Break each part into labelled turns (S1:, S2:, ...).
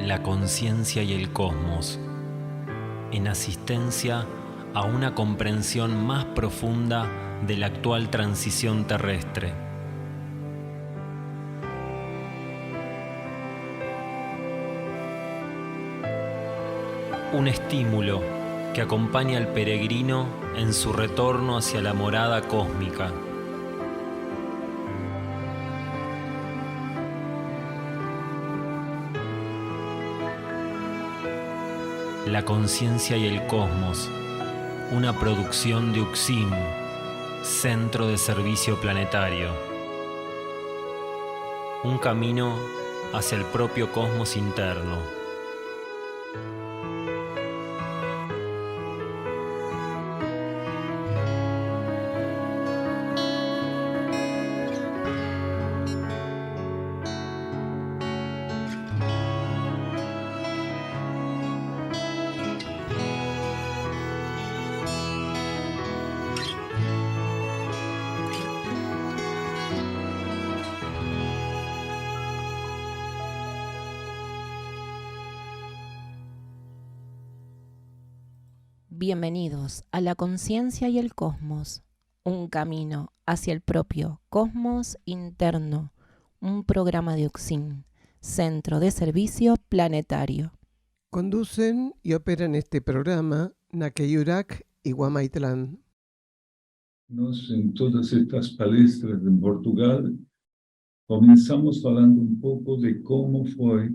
S1: la conciencia y el cosmos, en asistencia a una comprensión más profunda de la actual transición terrestre. Un estímulo que acompaña al peregrino en su retorno hacia la morada cósmica. La conciencia y el cosmos, una producción de UXIM, Centro de Servicio Planetario. Un camino hacia el propio cosmos interno.
S2: Bienvenidos a La Conciencia y el Cosmos, un camino hacia el propio cosmos interno, un programa de UXIM, Centro de Servicio Planetario.
S3: Conducen y operan este programa Nakeyurak y Guamaitlán.
S4: En todas estas palestras en Portugal, comenzamos falando un pouco de como foi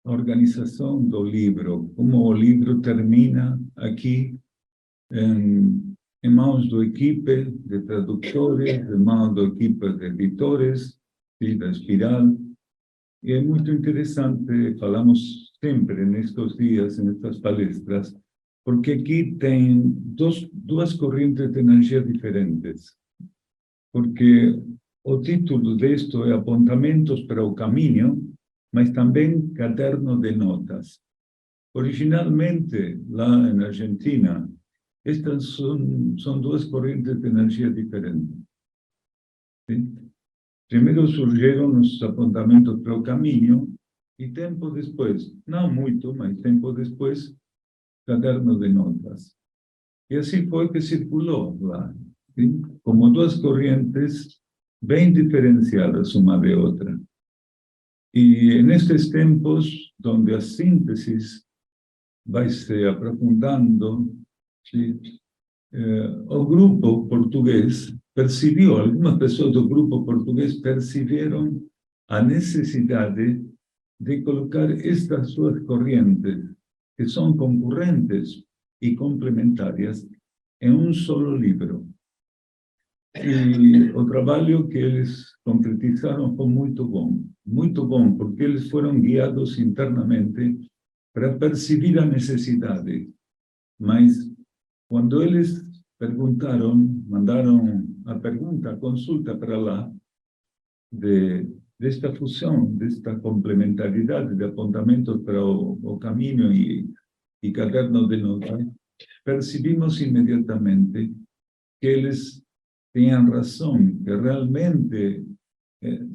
S4: a organização do livro, como o livro termina aqui em mãos da equipe de tradutores, em mãos da equipe de editores, da Espiral. E é muito interessante, falamos sempre nestes dias, nestas palestras, porque aqui tem duas correntes de energia diferentes. Porque o título disto é Apontamentos para o Caminho, mas também Caderno de Notas. Originalmente, lá na Argentina, estas são duas correntes de energia diferentes. ¿Sí? Primeiro surgiram os apontamentos para o caminho, e tempo depois, não muito, mas tempo depois, Caderno de Notas. E assim foi que circulou lá, ¿sí? Como duas correntes bem diferenciadas uma de outra. E nestes tempos, onde a síntese vai se aprofundando, ¿sí? O grupo português percebeu, algumas pessoas do grupo português perceberam a necessidade de colocar estas duas correntes, que são concorrentes e complementares, em um solo livro. E o trabalho que eles concretizaram foi muito bom, porque eles foram guiados internamente para perceber a necessidade. Mas, quando eles perguntaram, mandaram a pergunta, a consulta para lá, desta fusão, desta complementaridade de apontamentos para o caminho e caderno de notas, percebimos imediatamente que eles tinham razão, que realmente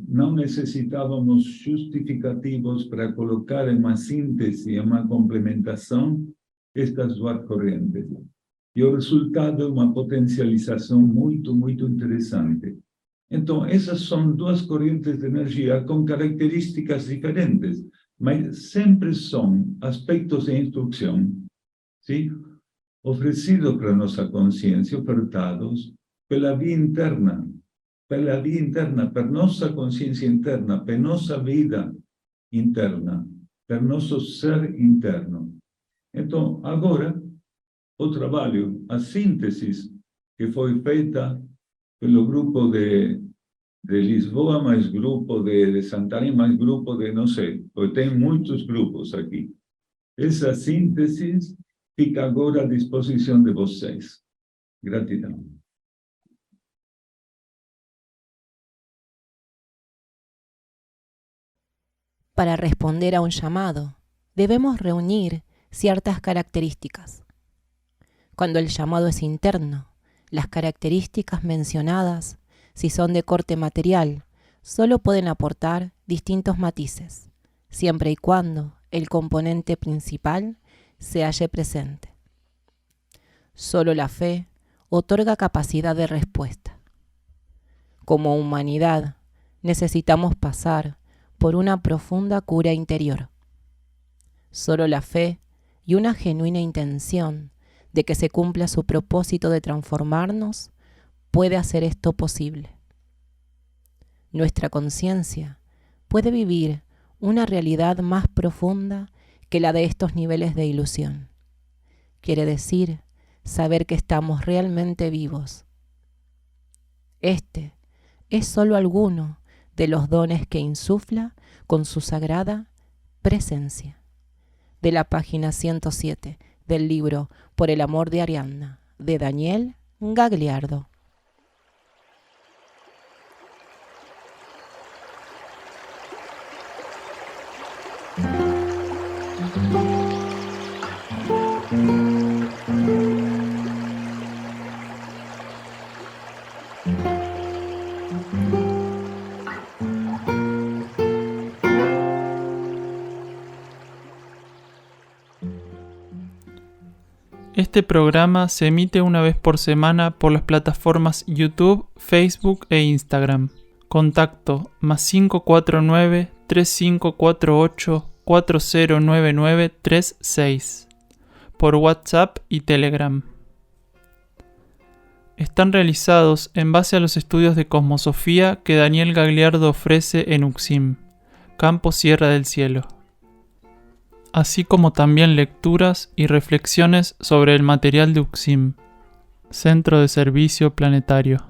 S4: não necessitávamos justificativos para colocar em uma síntese, em uma complementação, estas duas correntes. E o resultado é uma potencialização muito, muito interessante. Então, essas são duas correntes de energia com características diferentes, mas sempre são aspectos de instrução, ¿sí? Oferecidos para nossa consciência, ofertados pela via interna, per nossa consciência interna, per nossa vida interna, per nosso ser interno. Então, agora, o trabalho, a síntese que foi feita pelo grupo de Lisboa, mais grupo de Santarém, mais grupo de, não sei, porque tem muitos grupos aqui. Essa síntese fica agora à disposição de vocês. Gratidão.
S2: Para responder a un llamado, debemos reunir ciertas características. Cuando el llamado es interno, las características mencionadas, si son de corte material, solo pueden aportar distintos matices, siempre y cuando el componente principal, se halle presente. Solo la fe otorga capacidad de respuesta. Como humanidad, necesitamos pasar por una profunda cura interior. Solo la fe y una genuina intención de que se cumpla su propósito de transformarnos puede hacer esto posible. Nuestra conciencia puede vivir una realidad más profunda que la de estos niveles de ilusión. Quiere decir, saber que estamos realmente vivos. Este es solo alguno de los dones que insufla con su sagrada presencia. De la página 107 del libro Por el amor de Ariadna, de Daniel Gagliardo.
S5: Este programa se emite una vez por semana por las plataformas YouTube, Facebook e Instagram. Contacto +549 3548 409936 por WhatsApp y Telegram. Están realizados en base a los estudios de cosmosofía que Daniel Gagliardo ofrece en UXIM, Campo Sierra del Cielo, así como también lecturas y reflexiones sobre el material de UXIM, Centro de Servicio Planetario.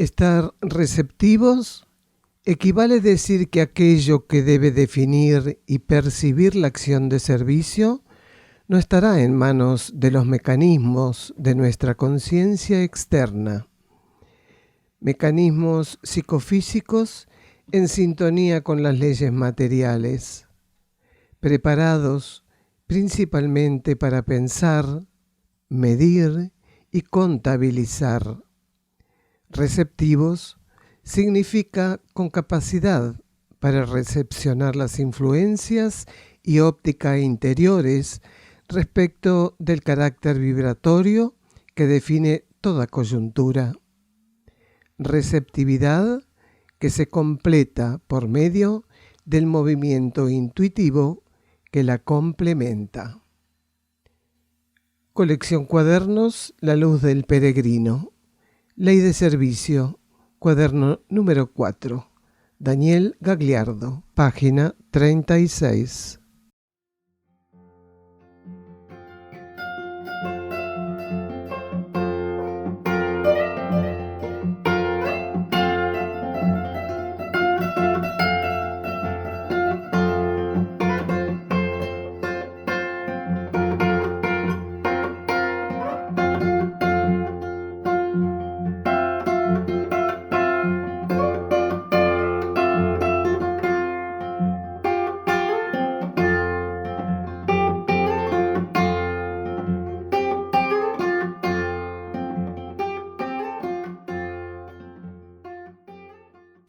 S3: Estar receptivos equivale a decir que aquello que debe definir y percibir la acción de servicio no estará en manos de los mecanismos de nuestra conciencia externa. Mecanismos psicofísicos en sintonía con las leyes materiales, preparados principalmente para pensar, medir y contabilizar. Receptivos significa con capacidad para recepcionar las influencias y óptica interiores respecto del carácter vibratorio que define toda coyuntura. Receptividad que se completa por medio del movimiento intuitivo que la complementa. Colección Cuadernos La Luz del Peregrino. Ley de Servicio, cuaderno número 4, Daniel Gagliardo, página 36.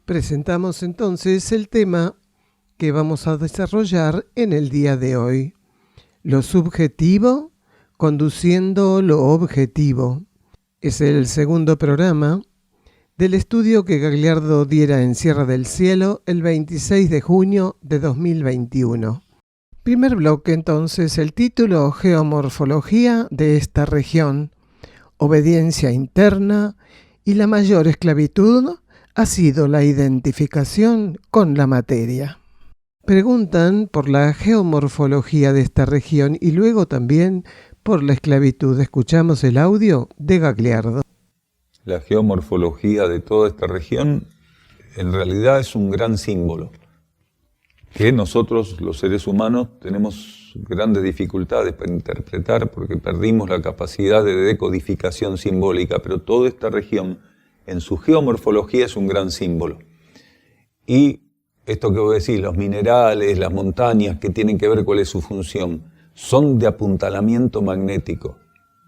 S3: Presentamos entonces el tema que vamos a desarrollar en el día de hoy. Lo subjetivo conduciendo lo objetivo. Es el segundo programa del estudio que Gagliardo diera en Sierra del Cielo el 26 de junio de 2021. Primer bloque entonces, el título Geomorfología de esta región, obediencia interna y la mayor esclavitud ha sido la identificación con la materia. Preguntan por la geomorfología de esta región y luego también por la esclavitud. Escuchamos el audio de Gagliardo.
S6: La geomorfología de toda esta región en realidad es un gran símbolo.
S4: que nosotros, los seres humanos, tenemos grandes dificultades para interpretar porque perdimos la capacidad de decodificación simbólica, pero toda esta región, en su geomorfología, es un gran símbolo. Y esto que voy a decir, los minerales, las montañas, que tienen que ver cuál es su función, son de apuntalamiento magnético.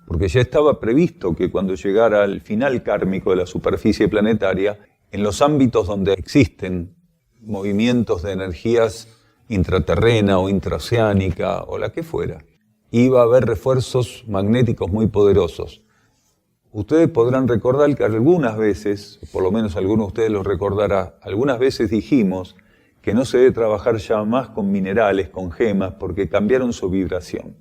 S4: Porque ya estaba previsto que cuando llegara al final kármico de la superficie planetaria, en los ámbitos donde existen movimientos de energías intraterrena o intraoceánica o la que fuera, iba a haber refuerzos magnéticos muy poderosos. Ustedes podrán recordar que algunas veces, por lo menos alguno de ustedes lo recordará, algunas veces dijimos que no se debe trabajar ya más con minerales, con gemas, porque cambiaron su vibración.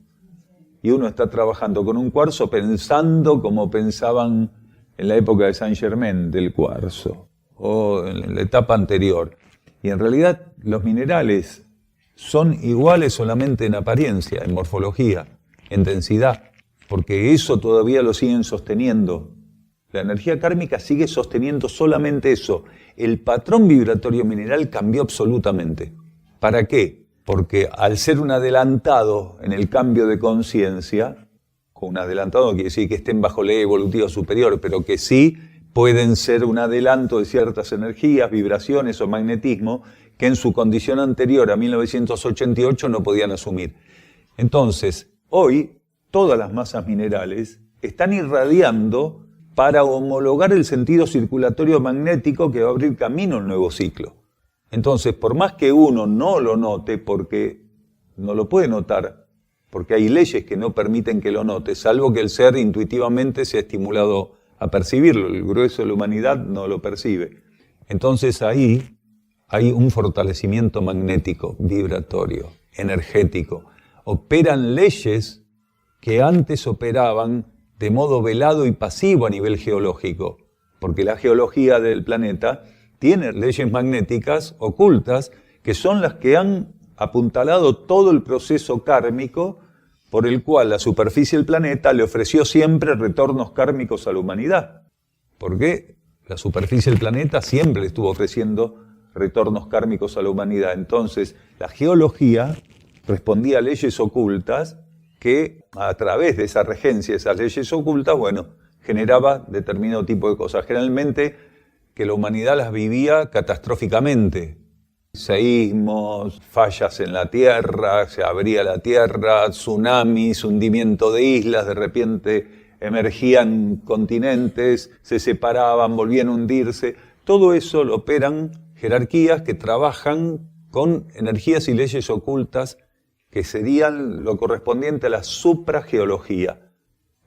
S4: Y uno está trabajando con un cuarzo pensando como pensaban en la época de Saint Germain del cuarzo, o en la etapa anterior. Y en realidad los minerales son iguales solamente en apariencia, en morfología, en densidad, porque eso todavía lo siguen sosteniendo. La energía kármica sigue sosteniendo solamente eso. El patrón vibratorio mineral cambió absolutamente. ¿Para qué? Porque al ser un adelantado en el cambio de conciencia, con un adelantado no quiere decir que estén bajo ley evolutiva superior, pero que sí pueden ser un adelanto de ciertas energías, vibraciones o magnetismo que en su condición anterior a 1988 no podían asumir. Entonces, hoy todas las masas minerales están irradiando para homologar el sentido circulatorio magnético que va a abrir camino al nuevo ciclo. Entonces, por más que uno no lo note, porque no lo puede notar, porque hay leyes que no permiten que lo note, salvo que el ser intuitivamente sea estimulado a percibirlo, el grueso de la humanidad no lo percibe. Entonces ahí hay un fortalecimiento magnético, vibratorio, energético. Operan leyes que antes operaban de modo velado y pasivo a nivel geológico, porque la geología del planeta tiene leyes magnéticas ocultas que son las que han apuntalado todo el proceso kármico por el cual la superficie del planeta le ofreció siempre retornos kármicos a la humanidad. Porque la superficie del planeta siempre le estuvo ofreciendo retornos kármicos a la humanidad. Entonces, la geología respondía a leyes ocultas que a través de esa regencia, esas leyes ocultas, generaba determinado tipo de cosas. Generalmente que la humanidad las vivía catastróficamente. Seísmos, fallas en la tierra, se abría la tierra, tsunamis, hundimiento de islas, de repente emergían continentes, se separaban, volvían a hundirse. Todo eso lo operan jerarquías que trabajan con energías y leyes ocultas que serían lo correspondiente a la suprageología.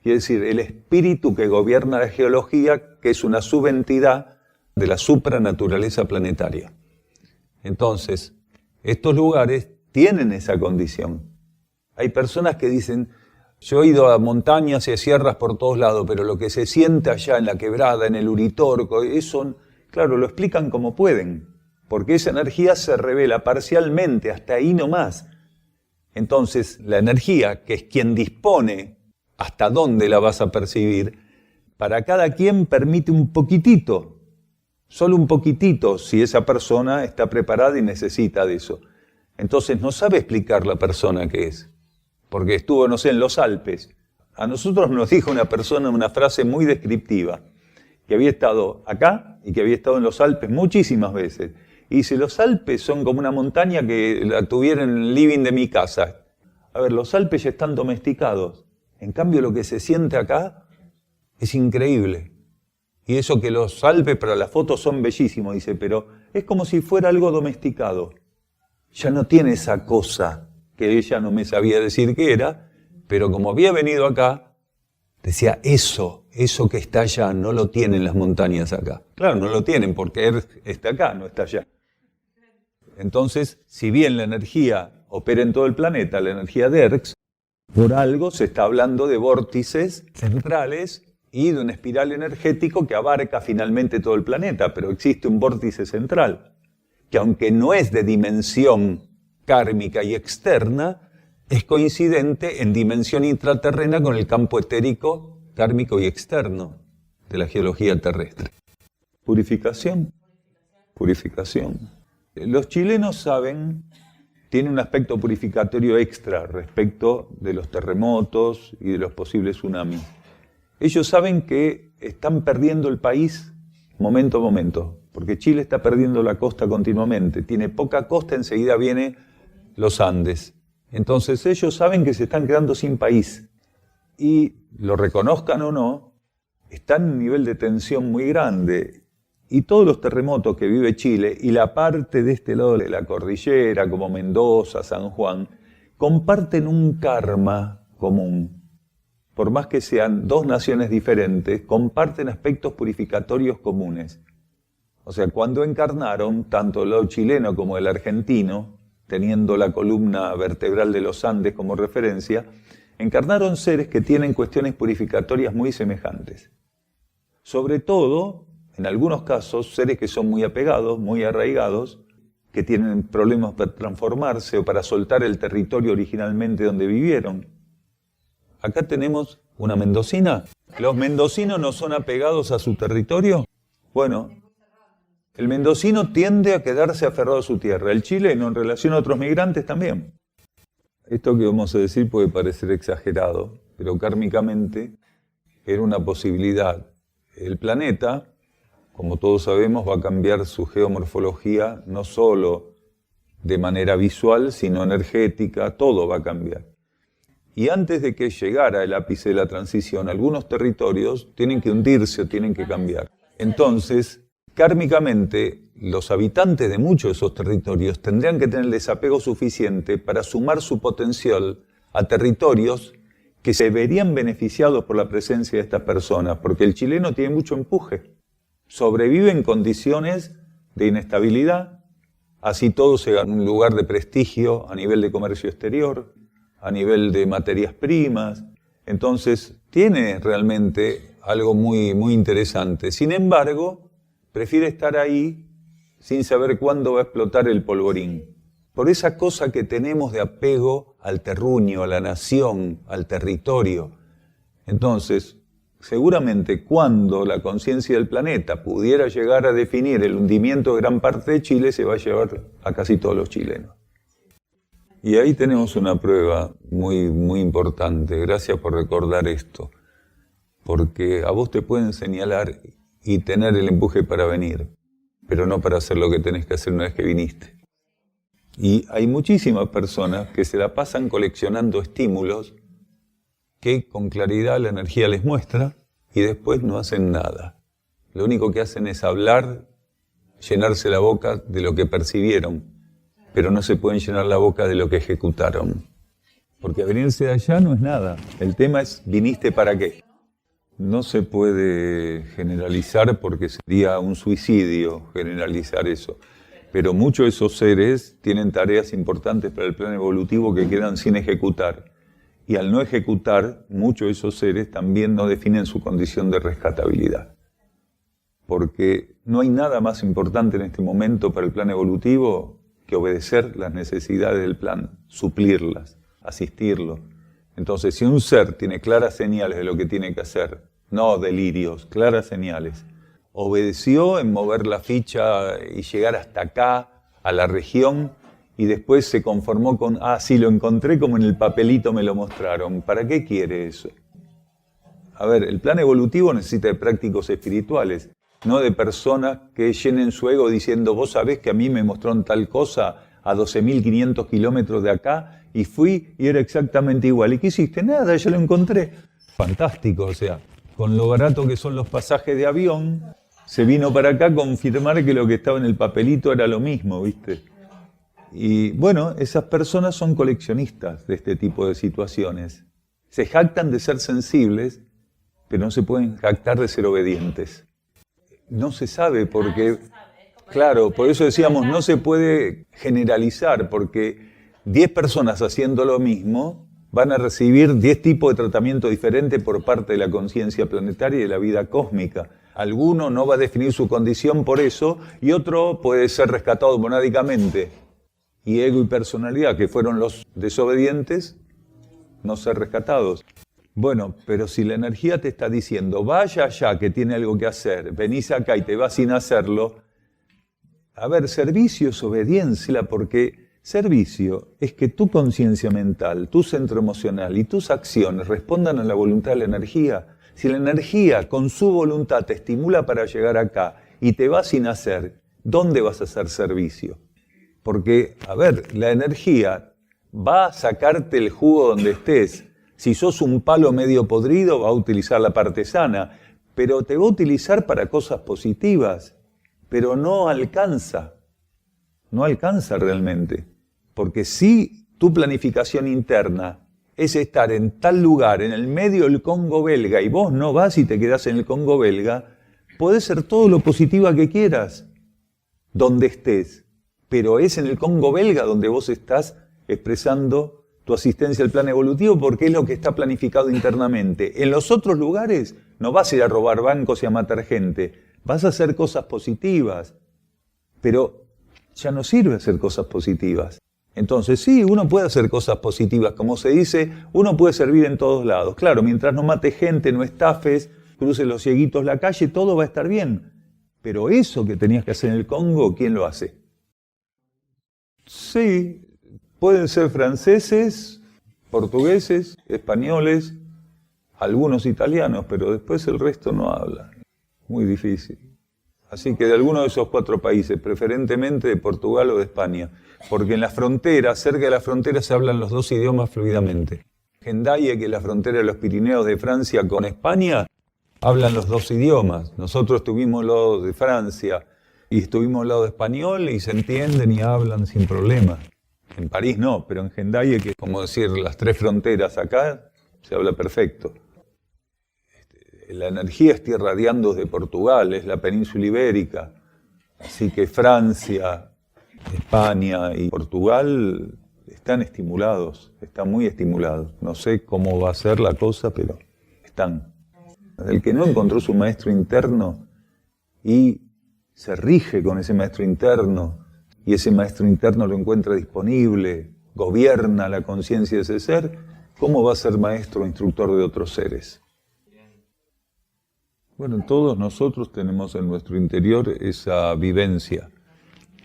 S4: Quiere decir, el espíritu que gobierna la geología, que es una subentidad de la supranaturaleza planetaria. Entonces, estos lugares tienen esa condición. Hay personas que dicen, yo he ido a montañas y a sierras por todos lados, pero lo que se siente allá en la quebrada, en el Uritorco, eso, claro, lo explican como pueden, porque esa energía se revela parcialmente, hasta ahí nomás. Entonces, la energía, que es quien dispone hasta dónde la vas a percibir, para cada quien permite un poquitito, solo un poquitito, si esa persona está preparada y necesita de eso. Entonces no sabe explicar la persona que es, porque estuvo, no sé, en los Alpes. A nosotros nos dijo una persona una frase muy descriptiva, que había estado acá y que había estado en los Alpes muchísimas veces. Y dice, los Alpes son como una montaña que la tuviera en el living de mi casa. A ver, los Alpes ya están domesticados. En cambio, lo que se siente acá es increíble. Y eso que los Alpes para las fotos son bellísimos, dice, pero es como si fuera algo domesticado. Ya no tiene esa cosa que ella no me sabía decir qué era, pero como había venido acá, decía, eso que está allá no lo tienen las montañas acá. Claro, no lo tienen porque él está acá, no está allá. Entonces, si bien la energía opera en todo el planeta, la energía de Erx, por algo se está hablando de vórtices centrales y de un espiral energético que abarca finalmente todo el planeta, pero existe un vórtice central, que aunque no es de dimensión kármica y externa, es coincidente en dimensión intraterrena con el campo etérico, kármico y externo de la geología terrestre. Purificación. Los chilenos saben
S6: tiene un aspecto purificatorio extra respecto de los terremotos y de los posibles tsunamis. Ellos saben que están perdiendo el país momento a momento, porque Chile está perdiendo la costa continuamente. Tiene poca costa, enseguida vienen los Andes. Entonces ellos saben que se están quedando sin país. Y lo reconozcan o no, están en un nivel de tensión muy grande. Y todos los terremotos que vive Chile y la parte de este lado de la cordillera, como Mendoza, San Juan, comparten un karma común. Por más que sean dos naciones diferentes, comparten aspectos purificatorios comunes. O sea, cuando encarnaron, tanto el lado chileno como el argentino, teniendo la columna vertebral de los Andes como referencia, encarnaron seres que tienen cuestiones purificatorias muy semejantes. Sobre todo, en algunos casos, seres que son muy apegados, muy arraigados, que tienen problemas para transformarse o para soltar el territorio originalmente donde vivieron. Acá tenemos una mendocina. ¿Los mendocinos no son apegados a su territorio? Bueno, el mendocino tiende a quedarse aferrado a su tierra. El chileno, en relación a otros migrantes, también. Esto que vamos a decir puede parecer exagerado, pero kármicamente era una posibilidad. El planeta, como todos sabemos, va a cambiar su geomorfología no solo de manera visual, sino energética, todo va a cambiar. Y antes de que llegara el ápice de la transición, algunos territorios tienen que hundirse o tienen que cambiar. Entonces, kármicamente, los habitantes de muchos de esos territorios tendrían que tener el desapego suficiente para sumar su potencial a territorios que se verían beneficiados por la presencia de estas personas, porque el chileno tiene mucho empuje. Sobrevive en condiciones de inestabilidad, así todo se gana un lugar de prestigio a nivel de comercio exterior, a nivel de materias primas. Entonces, tiene realmente algo muy, muy interesante. Sin embargo, prefiere estar ahí sin saber cuándo va a explotar el polvorín. Por esa cosa que tenemos de apego al terruño, a la nación, al territorio. Entonces, seguramente cuando la conciencia del planeta pudiera llegar a definir el hundimiento de gran parte de Chile, se va a llevar a casi todos los chilenos. Y ahí tenemos una prueba muy, muy importante. Gracias por recordar esto. Porque a vos te pueden señalar y tener el empuje para venir, pero no para hacer lo que tenés que hacer una vez que viniste. Y hay muchísimas personas que se la pasan coleccionando estímulos que con claridad la energía les muestra y después no hacen nada. Lo único que hacen es hablar, llenarse la boca de lo que percibieron, pero no se pueden llenar la boca de lo que ejecutaron. Porque venirse de allá no es nada. El tema es, ¿viniste para qué? No se puede generalizar porque sería un suicidio generalizar eso. Pero muchos de esos seres tienen tareas importantes para el plano evolutivo que quedan sin ejecutar. Y al no ejecutar, muchos de esos seres también no definen su condición de rescatabilidad. Porque no hay nada más importante en este momento para el plano evolutivo que obedecer las necesidades del plan, suplirlas, asistirlo. Entonces, si un ser tiene claras señales de lo que tiene que hacer, no delirios, claras señales, obedeció en mover la ficha y llegar hasta acá, a la región, y después se conformó con, sí, lo encontré como en el papelito me lo mostraron. ¿Para qué quiere eso? A ver, el plan evolutivo necesita de prácticos espirituales, no de personas que llenen su ego diciendo, vos sabés que a mí me mostraron tal cosa a 12.500 kilómetros de acá, y fui y era exactamente igual. ¿Y qué hiciste? Nada, ya lo encontré. Fantástico, o sea, con lo barato que son los pasajes de avión, se vino para acá a confirmar que lo que estaba en el papelito era lo mismo, ¿viste? Y bueno, esas personas son coleccionistas de este tipo de situaciones. Se jactan de ser sensibles, pero no se pueden jactar de ser obedientes. No se sabe porque, claro, por eso decíamos, no se puede generalizar, porque 10 personas haciendo lo mismo van a recibir 10 tipos de tratamiento diferentes por parte de la conciencia planetaria y de la vida cósmica. Alguno no va a definir su condición por eso, y otro puede ser rescatado monádicamente. Y ego y personalidad, que fueron los desobedientes, no ser rescatados. Bueno, pero si la energía te está diciendo, vaya allá que tiene algo que hacer, venís acá y te vas sin hacerlo, a ver, servicio es obediencia, porque Servicio es que tu conciencia mental, tu centro emocional y tus acciones respondan a la voluntad de la energía. Si la energía con su voluntad te estimula para llegar acá y te va sin hacer, ¿dónde vas a hacer servicio? Porque, a ver, la energía va a sacarte el jugo donde estés. Si sos un palo medio podrido, va a utilizar la parte sana, pero te va a utilizar para cosas positivas, pero no alcanza realmente. Porque si tu planificación interna es estar en tal lugar, en el medio del Congo belga, y vos no vas y te quedás en el Congo belga, podés ser todo lo positiva que quieras, donde estés. Pero es en el Congo belga donde vos estás expresando tu asistencia al plan evolutivo porque es lo que está planificado internamente. En los otros lugares no vas a ir a robar bancos y a matar gente, vas a hacer cosas positivas, pero ya no sirve hacer cosas positivas. Entonces sí, uno puede hacer cosas positivas, como se dice, uno puede servir en todos lados. Claro, mientras no mate gente, no estafes, cruces los cieguitos la calle, todo va a estar bien. Pero eso que tenías que hacer en el Congo, ¿quién lo hace? Sí, pueden ser franceses, portugueses, españoles, algunos italianos, pero después el resto no habla. Muy difícil. Así que de alguno de esos 4 países, preferentemente de Portugal o de España, porque en la frontera, cerca de la frontera, se hablan los 2 idiomas fluidamente. Hendaye, que es la frontera de los Pirineos de Francia con España, hablan los 2 idiomas. Nosotros estuvimos al lado de Francia y estuvimos al lado de español y se entienden y hablan sin problema. En París no, pero en Hendaye, que es como decir las 3 fronteras acá, se habla perfecto. La energía está irradiando desde Portugal, es la península ibérica. Así que Francia, España y Portugal están estimulados, están muy estimulados. No sé cómo va a ser la cosa, pero están. El que no encontró su maestro interno y se rige con ese maestro interno, y ese maestro interno lo encuentra disponible, gobierna la conciencia de ese ser, ¿cómo va a ser maestro o instructor de otros seres? Bueno, todos nosotros tenemos en nuestro interior esa vivencia,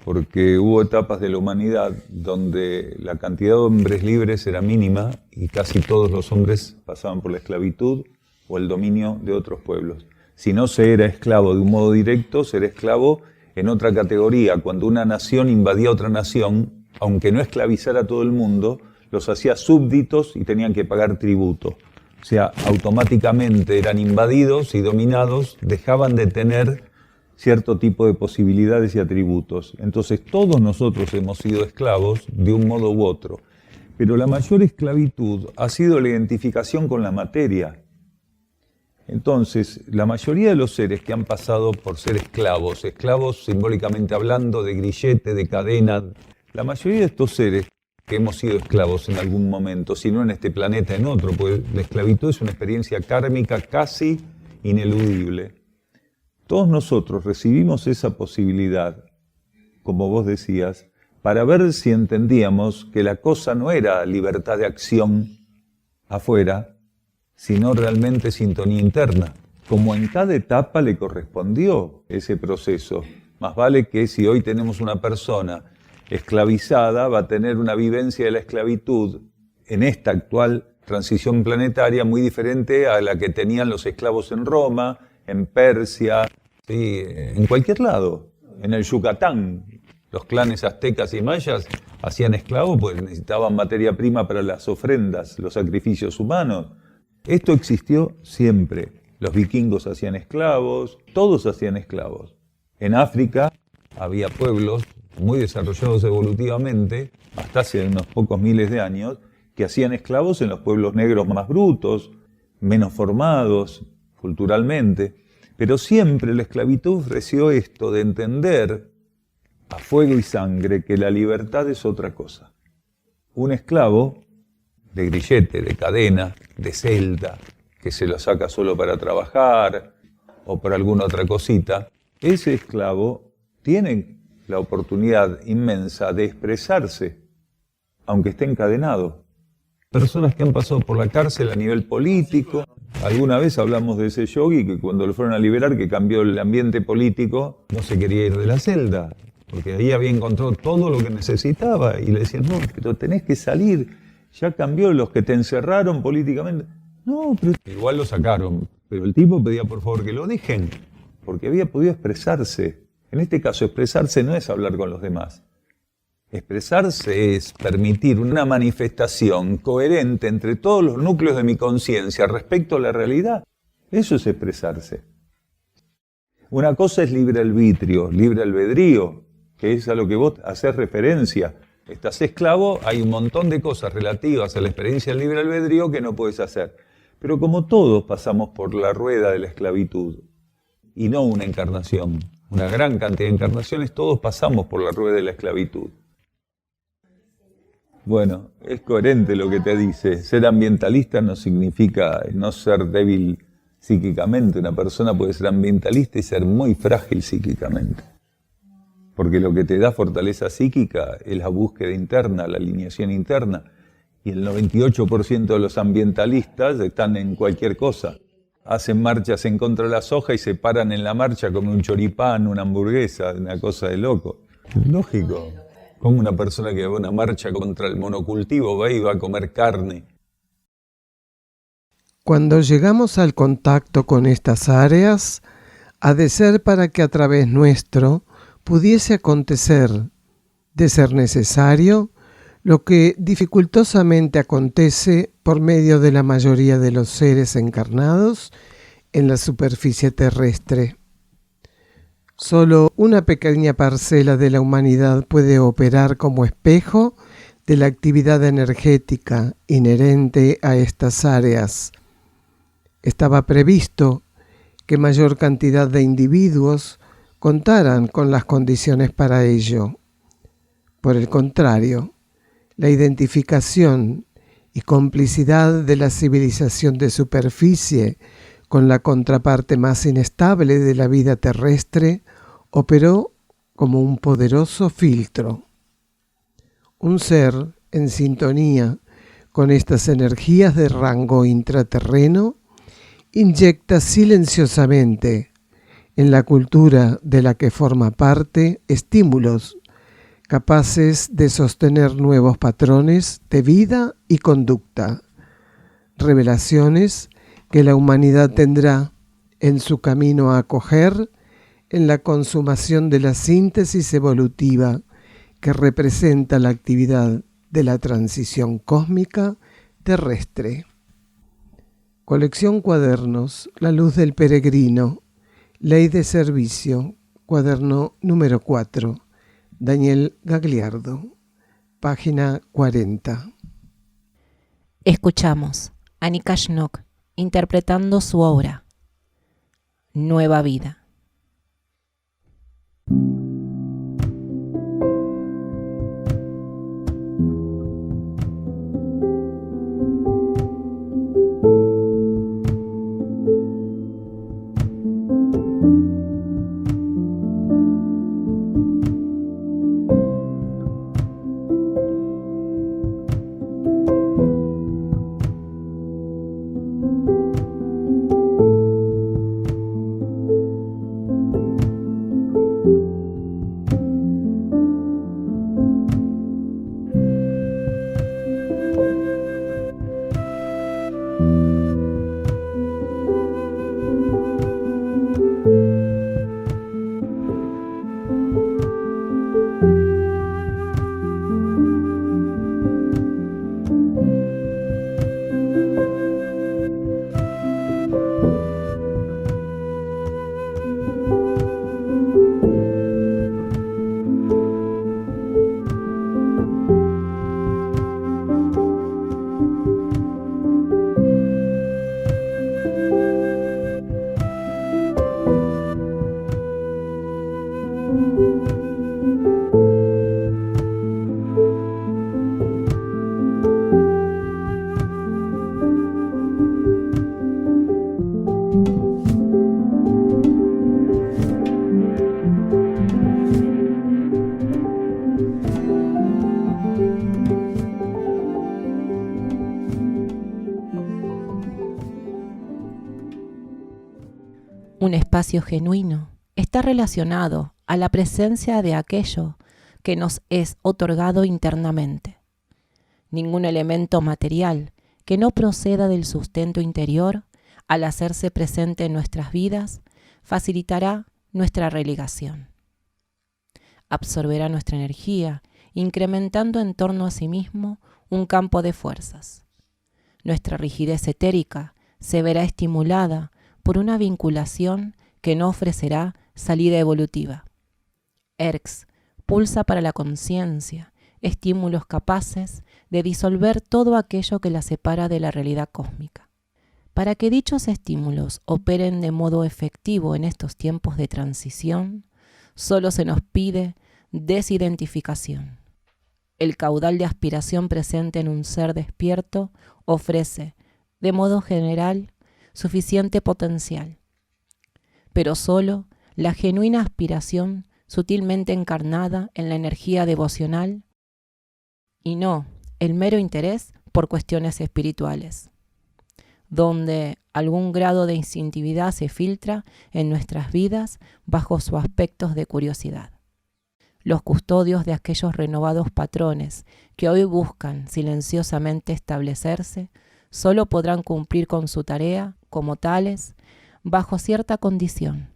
S6: porque hubo etapas de la humanidad donde la cantidad de hombres libres era mínima y casi todos los hombres pasaban por la esclavitud o el dominio de otros pueblos. Si no se era esclavo de un modo directo, se era esclavo en otra categoría. Cuando una nación invadía otra nación, aunque no esclavizara a todo el mundo, los hacía súbditos y tenían que pagar tributo. O sea, automáticamente eran invadidos y dominados, dejaban de tener cierto tipo de posibilidades y atributos. Entonces todos nosotros hemos sido esclavos de un modo u otro. Pero la mayor esclavitud ha sido la identificación con la materia. Entonces, la mayoría de los seres que han pasado por ser esclavos simbólicamente hablando, de grillete, de cadena, la mayoría de estos seres que hemos sido esclavos en algún momento, si no en este planeta, en otro, porque la esclavitud es una experiencia kármica casi ineludible. Todos nosotros recibimos esa posibilidad, como vos decías, para ver si entendíamos que la cosa no era libertad de acción afuera, sino realmente sintonía interna. Como en cada etapa le correspondió ese proceso. Más vale que si hoy tenemos una persona esclavizada, va a tener una vivencia de la esclavitud en esta actual transición planetaria muy diferente a la que tenían los esclavos en Roma, en Persia, ¿sí? En cualquier lado. En el Yucatán, los clanes aztecas y mayas hacían esclavos porque necesitaban materia prima para las ofrendas, los sacrificios humanos. Esto existió siempre. Los vikingos hacían esclavos, todos hacían esclavos. En África había pueblos muy desarrollados evolutivamente, hasta hace unos pocos miles de años, que hacían esclavos en los pueblos negros más brutos, menos formados culturalmente. Pero siempre la esclavitud ofreció esto de entender a fuego y sangre que la libertad es otra cosa. Un esclavo de grillete, de cadena, de celda, que se lo saca solo para trabajar o por alguna otra cosita, ese esclavo tiene la oportunidad inmensa de expresarse, aunque esté encadenado. Personas que han pasado por la cárcel a nivel político. Alguna vez hablamos de ese yogi que cuando lo fueron a liberar, que cambió el ambiente político, no se quería ir de la celda. porque ahí había encontrado todo lo que necesitaba. Y le decían, no, pero tenés que salir, ya cambió, los que te encerraron políticamente. No, pero igual lo sacaron. Pero el tipo pedía por favor que lo dejen, porque había podido expresarse. En este caso, expresarse no es hablar con los demás. Expresarse es permitir una manifestación coherente entre todos los núcleos de mi conciencia respecto a la realidad. Eso es expresarse. Una cosa es libre arbitrio, libre albedrío, que es a lo que vos haces referencia. Estás esclavo, hay un montón de cosas relativas a la experiencia del libre albedrío que no puedes hacer. Pero como todos pasamos por la rueda de la esclavitud, y no una encarnación, una gran cantidad de encarnaciones, todos pasamos por la rueda de la esclavitud. Bueno, es coherente lo que te dice. Ser ambientalista no significa no ser débil psíquicamente. Una persona puede ser ambientalista y ser muy frágil psíquicamente. Porque lo que te da fortaleza psíquica es la búsqueda interna, la alineación interna. Y el 98% de los ambientalistas están en cualquier cosa. Hacen marchas en contra de la soja y se paran en la marcha como un choripán, una hamburguesa, una cosa de loco. Lógico. Como una persona que va a una marcha contra el monocultivo va y va a comer carne.
S3: Cuando llegamos al contacto con estas áreas, ha de ser para que a través nuestro pudiese acontecer, de ser necesario, lo que dificultosamente acontece por medio de la mayoría de los seres encarnados en la superficie terrestre. Solo una pequeña parcela de la humanidad puede operar como espejo de la actividad energética inherente a estas áreas. Estaba previsto que mayor cantidad de individuos contaran con las condiciones para ello. Por el contrario, la identificación y complicidad de la civilización de superficie con la contraparte más inestable de la vida terrestre, operó como un poderoso filtro. Un ser en sintonía con estas energías de rango intraterreno inyecta silenciosamente en la cultura de la que forma parte estímulos capaces de sostener nuevos patrones de vida y conducta, revelaciones que la humanidad tendrá en su camino a acoger en la consumación de la síntesis evolutiva que representa la actividad de la transición cósmica terrestre. Colección Cuadernos, La Luz del Peregrino, Ley de Servicio, cuaderno número 4, Daniel Gagliardo, página 40.
S2: Escuchamos a Nika Schnock interpretando su obra, Nueva Vida. Un espacio genuino está relacionado a la presencia de aquello que nos es otorgado internamente. Ningún elemento material que no proceda del sustento interior, al hacerse presente en nuestras vidas, facilitará nuestra religación. Absorberá nuestra energía, incrementando en torno a sí mismo un campo de fuerzas. Nuestra rigidez etérica se verá estimulada por una vinculación que no ofrecerá salida evolutiva. Erx pulsa para la conciencia estímulos capaces de disolver todo aquello que la separa de la realidad cósmica. Para que dichos estímulos operen de modo efectivo en estos tiempos de transición, solo se nos pide desidentificación. El caudal de aspiración presente en un ser despierto ofrece, de modo general, suficiente potencial, pero solo la genuina aspiración sutilmente encarnada en la energía devocional y no el mero interés por cuestiones espirituales, donde algún grado de instintividad se filtra en nuestras vidas bajo sus aspectos de curiosidad. Los custodios de aquellos renovados patrones que hoy buscan silenciosamente establecerse, solo podrán cumplir con su tarea como tales bajo cierta condición.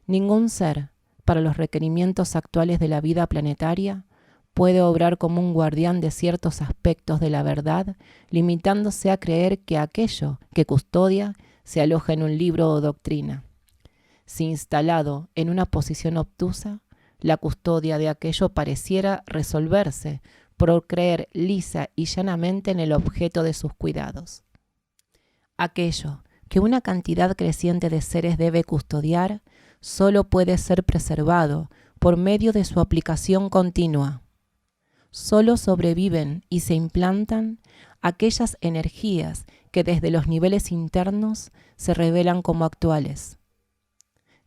S2: Ningún ser, para los requerimientos actuales de la vida planetaria, puede obrar como un guardián de ciertos aspectos de la verdad, limitándose a creer que aquello que custodia se aloja en un libro o doctrina. Si instalado en una posición obtusa, la custodia de aquello pareciera resolverse por creer lisa y llanamente en el objeto de sus cuidados. Aquello que una cantidad creciente de seres debe custodiar solo puede ser preservado por medio de su aplicación continua. Solo sobreviven y se implantan aquellas energías que desde los niveles internos se revelan como actuales,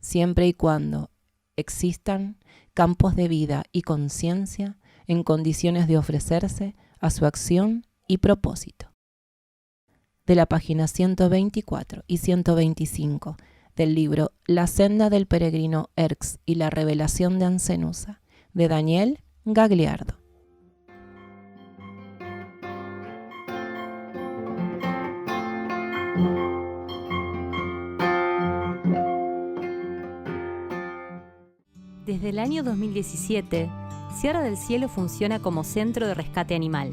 S2: siempre y cuando existan campos de vida y conciencia en condiciones de ofrecerse a su acción y propósito. De la página 124 y 125 del libro La senda del peregrino Erx y la revelación de Ancenusa, de Daniel Gagliardo.
S7: Desde el año 2017, Sierra del Cielo funciona como centro de rescate animal.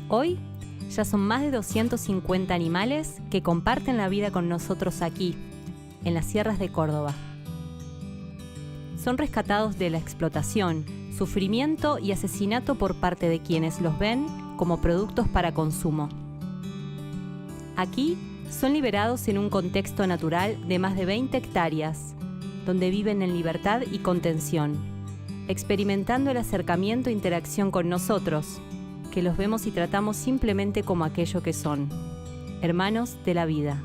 S7: Hoy ya son más de 250 animales que comparten la vida con nosotros aquí, en las sierras de Córdoba. Son rescatados de la explotación, sufrimiento y asesinato por parte de quienes los ven como productos para consumo. Aquí son liberados en un contexto natural de más de 20 hectáreas, donde viven en libertad y contención, experimentando el acercamiento e interacción con nosotros, que los vemos y tratamos simplemente como aquello que son, hermanos de la vida.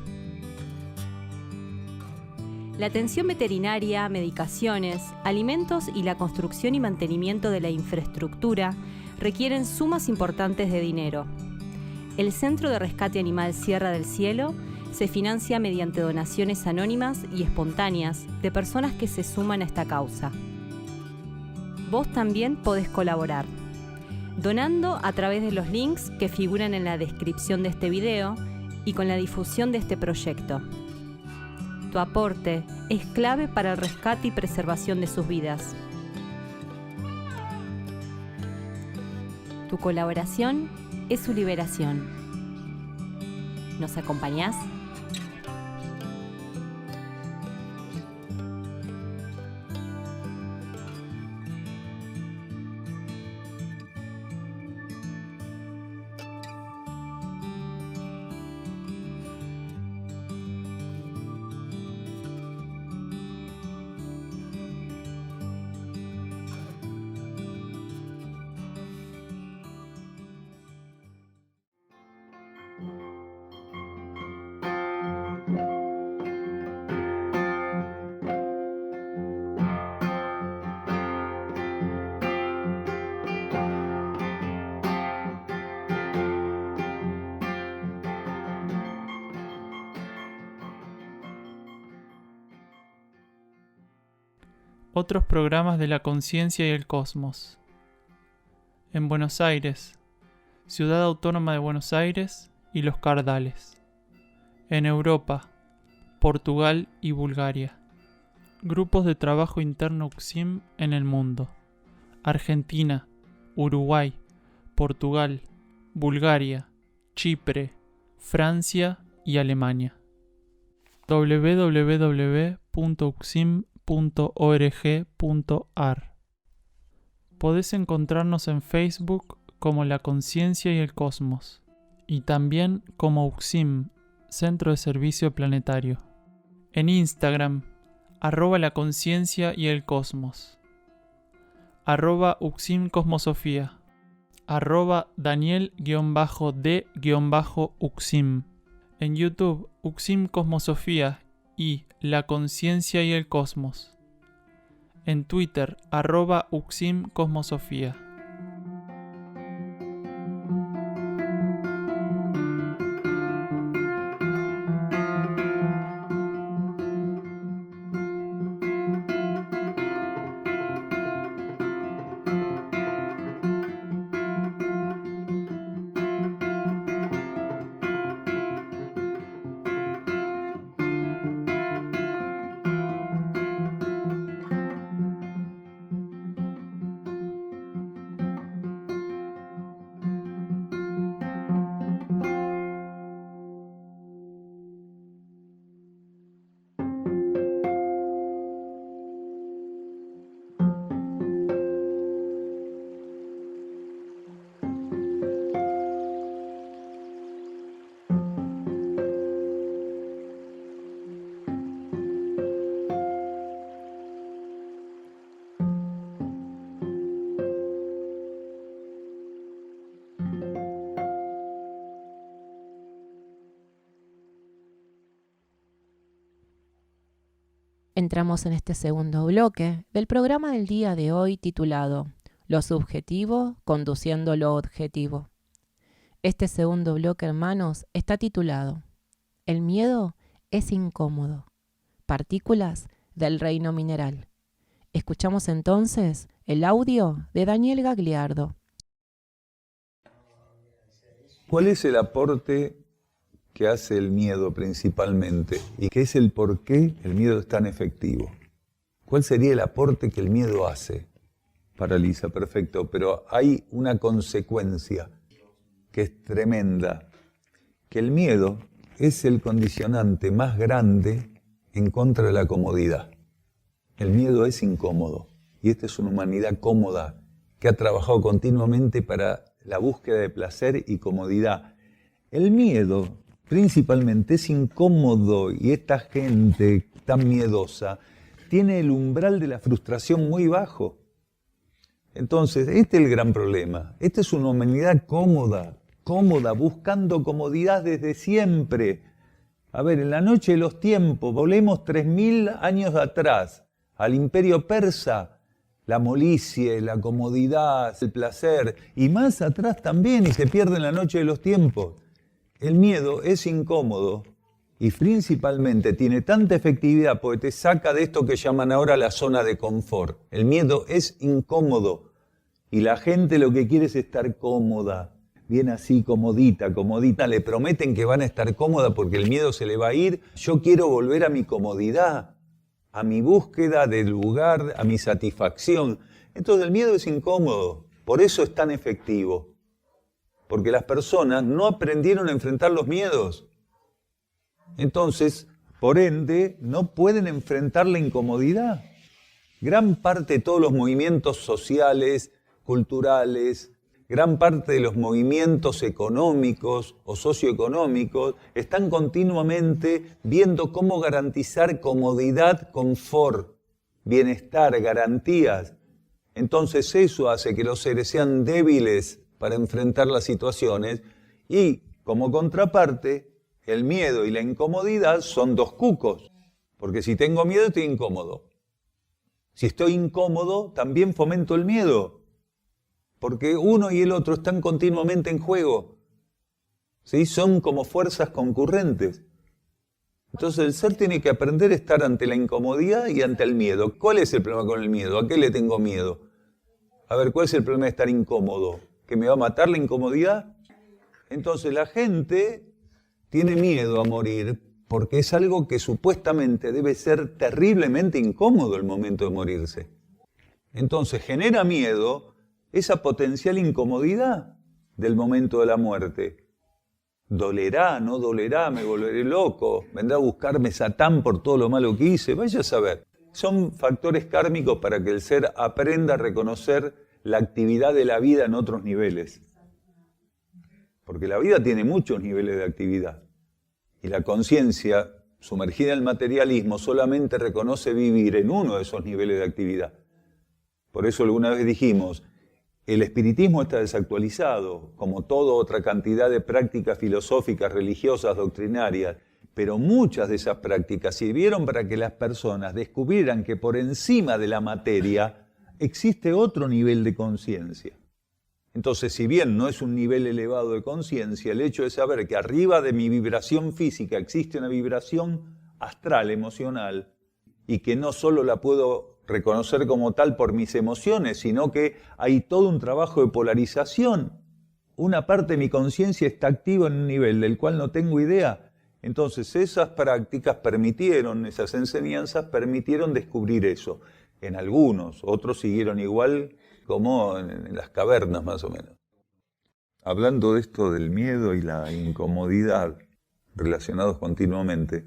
S7: La atención veterinaria, medicaciones, alimentos y la construcción y mantenimiento de la infraestructura requieren sumas importantes de dinero. El Centro de Rescate Animal Sierra del Cielo se financia mediante donaciones anónimas y espontáneas de personas que se suman a esta causa. Vos también podés colaborar, donando a través de los links que figuran en la descripción de este video y con la difusión de este proyecto. Tu aporte es clave para el rescate y preservación de sus vidas. Tu colaboración es su liberación. ¿Nos acompañás?
S5: Otros programas de la conciencia y el cosmos. En Buenos Aires, Ciudad Autónoma de Buenos Aires y Los Cardales. En Europa, Portugal y Bulgaria. Grupos de trabajo interno UCSIM en el mundo. Argentina, Uruguay, Portugal, Bulgaria, Chipre, Francia y Alemania. www.ucsim.org.ar. Podés encontrarnos en Facebook como La Conciencia y el Cosmos y también como UCSIM, Centro de Servicio Planetario. En Instagram, @La Conciencia y el Cosmos, @UCSIM Cosmosofía, @Daniel_D_UCSIM. En YouTube, UCSIM Cosmosofía y La Conciencia y el Cosmos. En Twitter, @UCSIM Cosmosofía.
S2: Entramos en este segundo bloque del programa del día de hoy titulado Lo subjetivo conduciendo lo objetivo. Este segundo bloque, hermanos, está titulado El miedo es incómodo. Partículas del reino mineral. Escuchamos entonces el audio de Daniel Gagliardo.
S6: ¿Cuál es el aporte que hace el miedo principalmente? ¿Y qué es el por qué el miedo es tan efectivo? ¿Cuál sería el aporte que el miedo hace? Paraliza, perfecto, pero hay una consecuencia que es tremenda, que el miedo es el condicionante más grande en contra de la comodidad. El miedo es incómodo, y esta es una humanidad cómoda que ha trabajado continuamente para la búsqueda de placer y comodidad. El miedo principalmente es incómodo, y esta gente tan miedosa tiene el umbral de la frustración muy bajo. Entonces, este es el gran problema. Esta es una humanidad cómoda, buscando comodidad desde siempre. A ver, en la noche de los tiempos, volvemos 3000 años atrás, al imperio persa, la molicie, la comodidad, el placer, y más atrás también, y se pierde en la noche de los tiempos. El miedo es incómodo y principalmente tiene tanta efectividad porque te saca de esto que llaman ahora la zona de confort. El miedo es incómodo y la gente lo que quiere es estar cómoda. Viene así comodita, le prometen que van a estar cómoda porque el miedo se le va a ir. Yo quiero volver a mi comodidad, a mi búsqueda del lugar, a mi satisfacción. Entonces el miedo es incómodo, por eso es tan efectivo. Porque las personas no aprendieron a enfrentar los miedos. Entonces, por ende, no pueden enfrentar la incomodidad. Gran parte de todos los movimientos sociales, culturales, gran parte de los movimientos económicos o socioeconómicos están continuamente viendo cómo garantizar comodidad, confort, bienestar, garantías. Entonces eso hace que los seres sean débiles para enfrentar las situaciones y, como contraparte, el miedo y la incomodidad son dos cucos, porque si tengo miedo estoy incómodo. Si estoy incómodo, también fomento el miedo, porque uno y el otro están continuamente en juego, ¿sí? Son como fuerzas concurrentes. Entonces el ser tiene que aprender a estar ante la incomodidad y ante el miedo. ¿Cuál es el problema con el miedo? ¿A qué le tengo miedo? A ver, ¿cuál es el problema de estar incómodo? ¿Que me va a matar la incomodidad? Entonces la gente tiene miedo a morir porque es algo que supuestamente debe ser terriblemente incómodo el momento de morirse. Entonces genera miedo esa potencial incomodidad del momento de la muerte. ¿Dolerá? ¿No dolerá? ¿Me volveré loco? ¿Vendrá a buscarme Satán por todo lo malo que hice? Vaya a saber. Son factores kármicos para que el ser aprenda a reconocer la actividad de la vida en otros niveles. Porque la vida tiene muchos niveles de actividad. Y la conciencia, sumergida en el materialismo, solamente reconoce vivir en uno de esos niveles de actividad. Por eso alguna vez dijimos, el espiritismo está desactualizado, como toda otra cantidad de prácticas filosóficas, religiosas, doctrinarias, pero muchas de esas prácticas sirvieron para que las personas descubrieran que por encima de la materia existe otro nivel de conciencia. Entonces, si bien no es un nivel elevado de conciencia, el hecho de saber que arriba de mi vibración física existe una vibración astral, emocional, y que no solo la puedo reconocer como tal por mis emociones, sino que hay todo un trabajo de polarización. Una parte de mi conciencia está activa en un nivel del cual no tengo idea. Entonces esas prácticas permitieron, esas enseñanzas permitieron descubrir eso. En algunos, otros siguieron igual como en las cavernas más o menos. Hablando de esto del miedo y la incomodidad relacionados continuamente,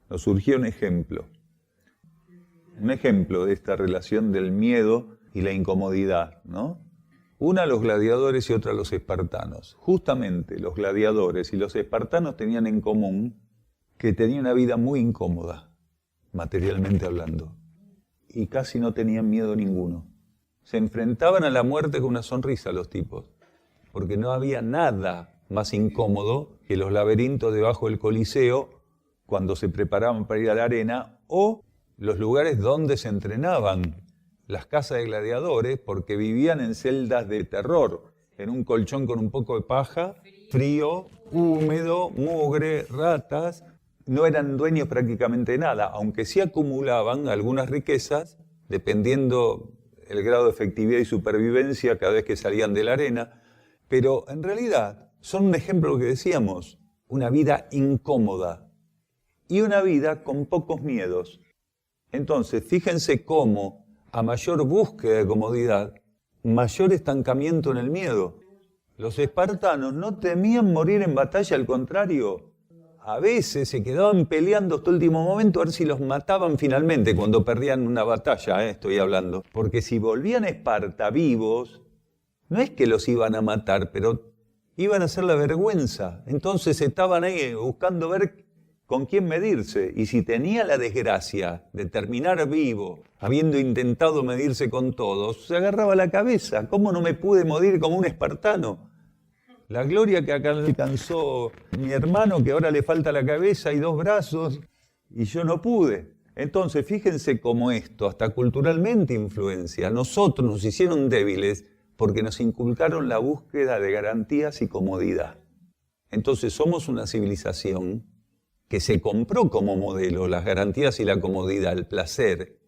S6: nos surgió un ejemplo de esta relación del miedo y la incomodidad, ¿no? Una a los gladiadores y otra a los espartanos. Justamente los gladiadores y los espartanos tenían en común que tenían una vida muy incómoda, materialmente hablando, y casi no tenían miedo ninguno. Se enfrentaban a la muerte con una sonrisa los tipos, porque no había nada más incómodo que los laberintos debajo del Coliseo cuando se preparaban para ir a la arena, o los lugares donde se entrenaban, las casas de gladiadores, porque vivían en celdas de terror, en un colchón con un poco de paja, frío, húmedo, mugre, ratas. No eran dueños prácticamente de nada, aunque sí acumulaban algunas riquezas, dependiendo el grado de efectividad y supervivencia cada vez que salían de la arena. Pero en realidad son un ejemplo de lo que decíamos, una vida incómoda y una vida con pocos miedos. Entonces, fíjense cómo, a mayor búsqueda de comodidad, mayor estancamiento en el miedo. Los espartanos no temían morir en batalla, al contrario. A veces se quedaban peleando hasta el último momento a ver si los mataban finalmente cuando perdían una batalla, estoy hablando. Porque si volvían a Esparta vivos, no es que los iban a matar, pero iban a hacer la vergüenza. Entonces estaban ahí buscando ver con quién medirse, y si tenía la desgracia de terminar vivo, habiendo intentado medirse con todos, se agarraba la cabeza. ¿Cómo no me pude morir como un espartano? La gloria que acá alcanzó mi hermano, que ahora le falta la cabeza y 2 brazos, y yo no pude. Entonces, fíjense cómo esto, hasta culturalmente influencia. A nosotros nos hicieron débiles porque nos inculcaron la búsqueda de garantías y comodidad. Entonces, somos una civilización que se compró como modelo las garantías y la comodidad, el placer.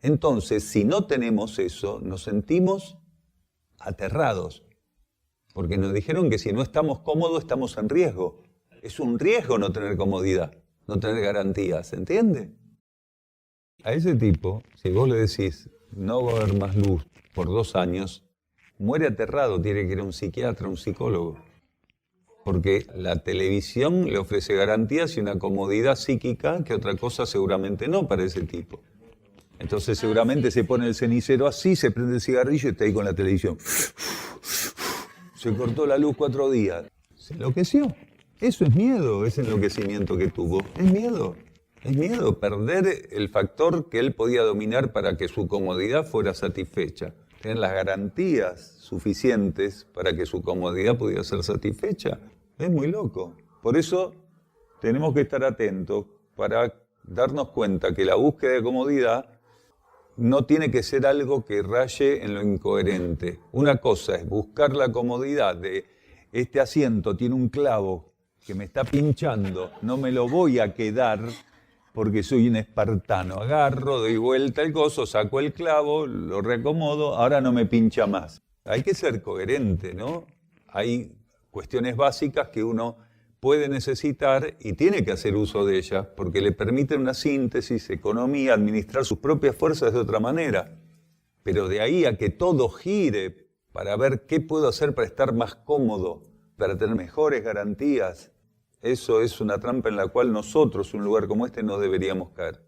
S6: Entonces, si no tenemos eso, nos sentimos aterrados, porque nos dijeron que si no estamos cómodos, estamos en riesgo. Es un riesgo no tener comodidad, no tener garantías, ¿se entiende? A ese tipo, si vos le decís, no va a haber más luz por 2 años, muere aterrado, tiene que ir a un psiquiatra, un psicólogo. Porque la televisión le ofrece garantías y una comodidad psíquica que otra cosa seguramente no para ese tipo. Entonces seguramente se pone el cenicero así, se prende el cigarrillo y está ahí con la televisión. Se cortó la luz 4 días. Se enloqueció. Eso es miedo, ese enloquecimiento que tuvo. Es miedo. Es miedo perder el factor que él podía dominar para que su comodidad fuera satisfecha. Tener las garantías suficientes para que su comodidad pudiera ser satisfecha. Es muy loco. Por eso tenemos que estar atentos para darnos cuenta que la búsqueda de comodidad no tiene que ser algo que raye en lo incoherente. Una cosa es buscar la comodidad de este asiento tiene un clavo que me está pinchando, no me lo voy a quedar porque soy un espartano. Agarro, doy vuelta el coso, saco el clavo, lo reacomodo, ahora no me pincha más. Hay que ser coherente, ¿no? Hay cuestiones básicas que uno puede necesitar y tiene que hacer uso de ellas, porque le permiten una síntesis, economía, administrar sus propias fuerzas de otra manera. Pero de ahí a que todo gire para ver qué puedo hacer para estar más cómodo, para tener mejores garantías, eso es una trampa en la cual nosotros, un lugar como este, no deberíamos caer.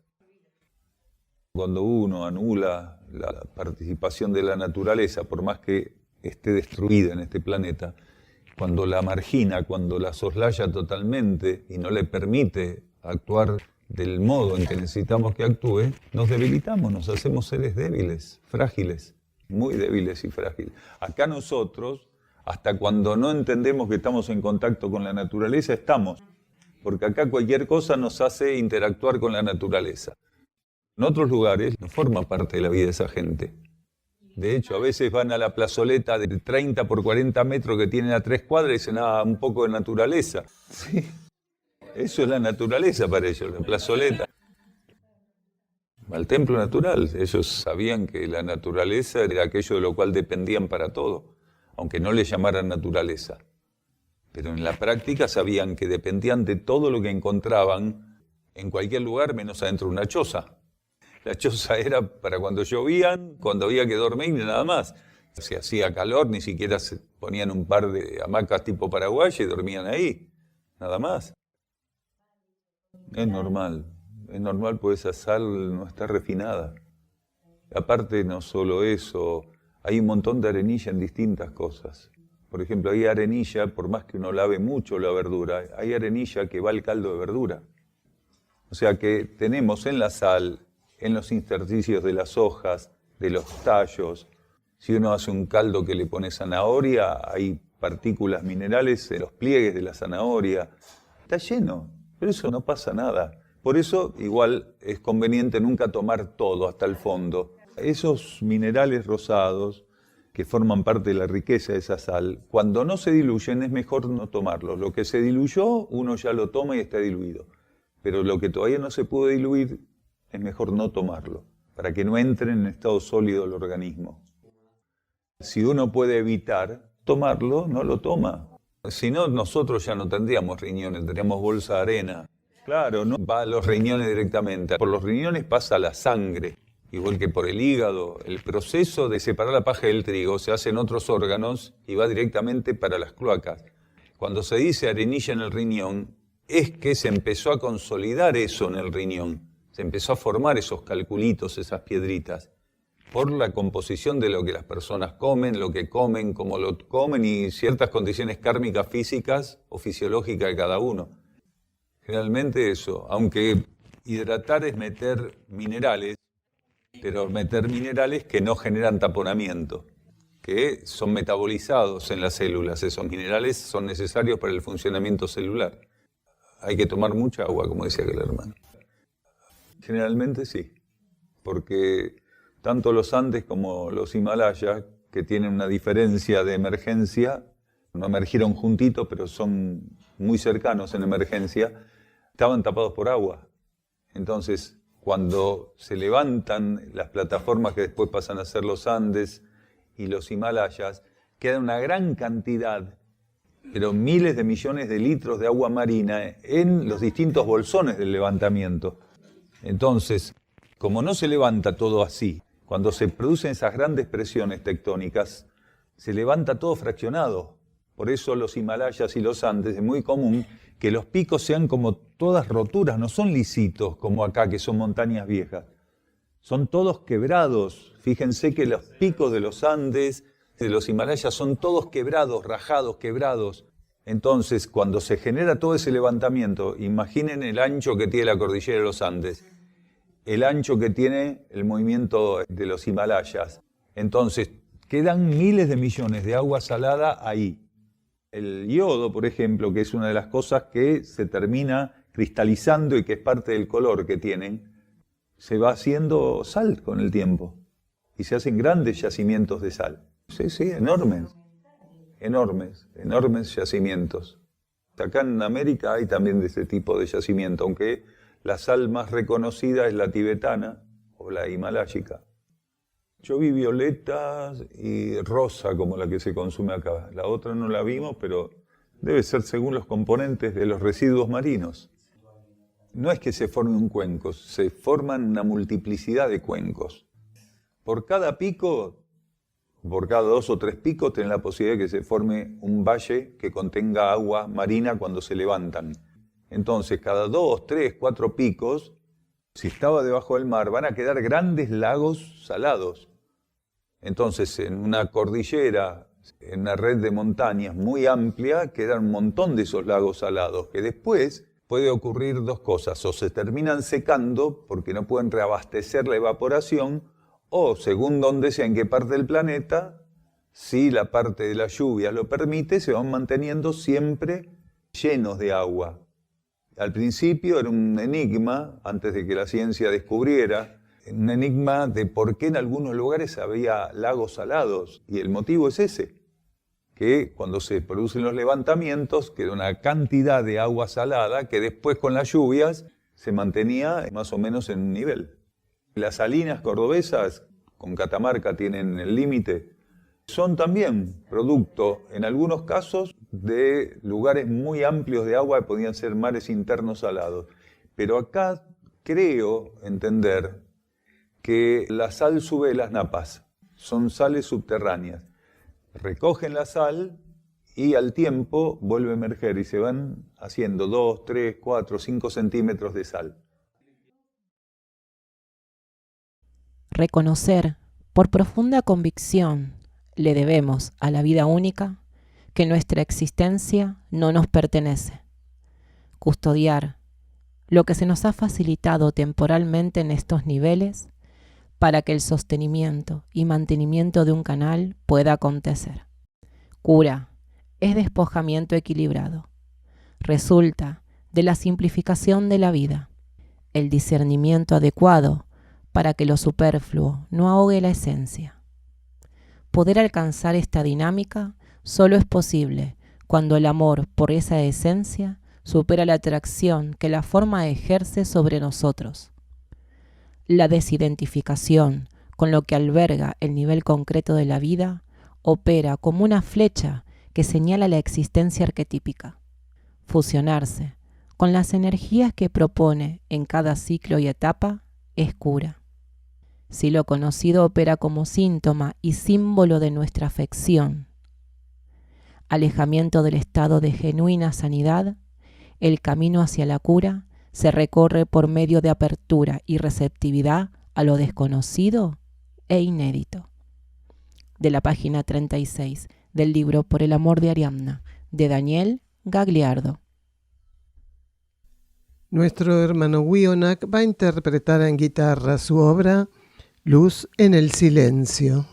S6: Cuando uno anula la participación de la naturaleza, por más que esté destruida en este planeta, cuando la margina, cuando la soslaya totalmente y no le permite actuar del modo en que necesitamos que actúe, nos debilitamos, nos hacemos seres débiles, frágiles, muy débiles y frágiles. Acá nosotros, hasta cuando no entendemos que estamos en contacto con la naturaleza, estamos, porque acá cualquier cosa nos hace interactuar con la naturaleza. En otros lugares no forma parte de la vida de esa gente. De hecho, a veces van a la plazoleta de 30 por 40 metros que tienen a 3 cuadras y dicen, un poco de naturaleza. Sí, eso es la naturaleza para ellos, la plazoleta. Al templo natural, ellos sabían que la naturaleza era aquello de lo cual dependían para todo, aunque no le llamaran naturaleza. Pero en la práctica sabían que dependían de todo lo que encontraban en cualquier lugar, menos adentro de una choza. La choza era para cuando llovían, cuando había que dormir y nada más. Si hacía calor, ni siquiera se ponían un par de hamacas tipo paraguaya y dormían ahí, nada más. Es normal porque esa sal no está refinada. Aparte, no solo eso, hay un montón de arenilla en distintas cosas. Por ejemplo, hay arenilla, por más que uno lave mucho la verdura, hay arenilla que va al caldo de verdura. O sea que tenemos en la sal, en los intersticios de las hojas, de los tallos. Si uno hace un caldo que le pone zanahoria, hay partículas minerales en los pliegues de la zanahoria. Está lleno, pero eso no pasa nada. Por eso, igual, es conveniente nunca tomar todo hasta el fondo. Esos minerales rosados, que forman parte de la riqueza de esa sal, cuando no se diluyen es mejor no tomarlos. Lo que se diluyó, uno ya lo toma y está diluido. Pero lo que todavía no se pudo diluir, es mejor no tomarlo, para que no entre en estado sólido el organismo. Si uno puede evitar tomarlo, no lo toma. Si no, nosotros ya no tendríamos riñones, tendríamos bolsa de arena. Claro, no va a los riñones directamente. Por los riñones pasa la sangre, igual que por el hígado. El proceso de separar la paja del trigo se hace en otros órganos y va directamente para las cloacas. Cuando se dice arenilla en el riñón, es que se empezó a consolidar eso en el riñón. Se empezó a formar esos calculitos, esas piedritas, por la composición de lo que las personas comen, lo que comen, cómo lo comen y ciertas condiciones kármicas físicas o fisiológicas de cada uno. Generalmente eso, aunque hidratar es meter minerales, pero meter minerales que no generan taponamiento, que son metabolizados en las células. Esos minerales son necesarios para el funcionamiento celular. Hay que tomar mucha agua, como decía aquel hermano. Generalmente sí, porque tanto los Andes como los Himalayas, que tienen una diferencia de emergencia, no emergieron juntitos, pero son muy cercanos en emergencia, estaban tapados por agua. Entonces, cuando se levantan las plataformas que después pasan a ser los Andes y los Himalayas, queda una gran cantidad, pero miles de millones de litros de agua marina en los distintos bolsones del levantamiento. Entonces, como no se levanta todo así, cuando se producen esas grandes presiones tectónicas, se levanta todo fraccionado. Por eso los Himalayas y los Andes es muy común que los picos sean como todas roturas, no son lisitos como acá, que son montañas viejas. Son todos quebrados. Fíjense que los picos de los Andes, de los Himalayas, son todos quebrados, rajados, quebrados. Entonces, cuando se genera todo ese levantamiento, imaginen el ancho que tiene la cordillera de los Andes, el ancho que tiene el movimiento de los Himalayas. Entonces, quedan miles de millones de agua salada ahí. El yodo, por ejemplo, que es una de las cosas que se termina cristalizando y que es parte del color que tienen, se va haciendo sal con el tiempo. Y se hacen grandes yacimientos de sal. Sí, enormes. Enormes yacimientos. Acá en América hay también de ese tipo de yacimiento, aunque La sal más reconocida es la tibetana o la himaláyica. Yo vi violetas y rosa como la que se consume acá. La otra no la vimos, pero debe ser según los componentes de los residuos marinos. No es que se forme un cuenco, se forman una multiplicidad de cuencos. Por cada pico, por cada 2 o 3 picos, tenés la posibilidad de que se forme un valle que contenga agua marina cuando se levantan. Entonces, cada 2, 3, 4 picos, si estaba debajo del mar, van a quedar grandes lagos salados. Entonces, en una cordillera, en una red de montañas muy amplia, quedan un montón de esos lagos salados, que después puede ocurrir 2 cosas. O se terminan secando porque no pueden reabastecer la evaporación, o según donde sea, en qué parte del planeta, si la parte de la lluvia lo permite, se van manteniendo siempre llenos de agua. Al principio era un enigma, antes de que la ciencia descubriera, un enigma de por qué en algunos lugares había lagos salados. Y el motivo es ese, que cuando se producen los levantamientos queda una cantidad de agua salada que después con las lluvias se mantenía más o menos en un nivel. Las salinas cordobesas, con Catamarca tienen el límite, son también producto, en algunos casos, de lugares muy amplios de agua que podían ser mares internos salados. Pero acá creo entender que la sal sube de las napas, son sales subterráneas. Recogen la sal y al tiempo vuelve a emerger y se van haciendo 2, 3, 4, 5 centímetros de sal.
S2: Reconocer, por profunda convicción, le debemos a la vida única que nuestra existencia no nos pertenece. Custodiar lo que se nos ha facilitado temporalmente en estos niveles para que el sostenimiento y mantenimiento de un canal pueda acontecer. Cura es despojamiento equilibrado. Resulta de la simplificación de la vida, el discernimiento adecuado para que lo superfluo no ahogue la esencia. Poder alcanzar esta dinámica solo es posible cuando el amor por esa esencia supera la atracción que la forma ejerce sobre nosotros. La desidentificación con lo que alberga el nivel concreto de la vida opera como una flecha que señala la existencia arquetípica. Fusionarse con las energías que propone en cada ciclo y etapa es cura. Si lo conocido opera como síntoma y símbolo de nuestra afección, alejamiento del estado de genuina sanidad, el camino hacia la cura se recorre por medio de apertura y receptividad a lo desconocido e inédito. De la página 36 del libro Por el amor de Ariadna, de Daniel Gagliardo.
S3: Nuestro hermano Wionak va a interpretar en guitarra su obra Luz en el silencio.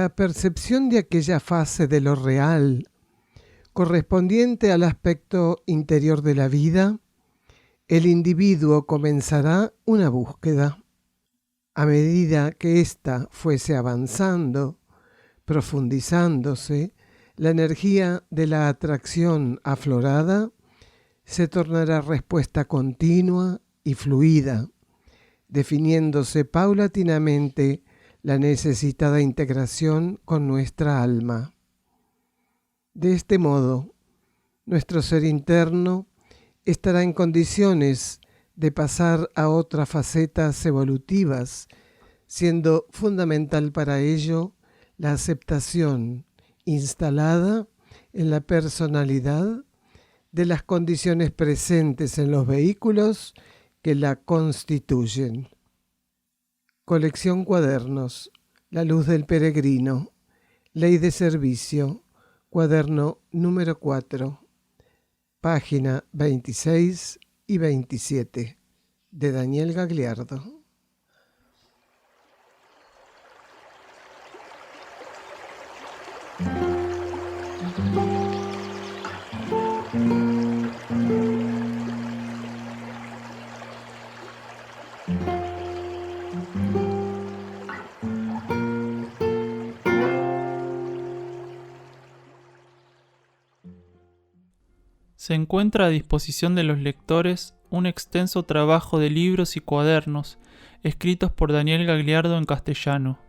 S3: la percepción de aquella fase de lo real, correspondiente al aspecto interior de la vida, el individuo comenzará una búsqueda. A medida que ésta fuese avanzando, profundizándose, la energía de la atracción aflorada se tornará respuesta continua y fluida, definiéndose paulatinamente la necesitada integración con nuestra alma. De este modo, nuestro ser interno estará en condiciones de pasar a otras facetas evolutivas, siendo fundamental para ello la aceptación instalada en la personalidad de las condiciones presentes en los vehículos que la constituyen. Colección Cuadernos, La Luz del Peregrino, Ley de Servicio, cuaderno número 4, página 26 y 27, de Daniel Gagliardo.
S5: Se encuentra a disposición de los lectores un extenso trabajo de libros y cuadernos escritos por Daniel Gagliardo en castellano,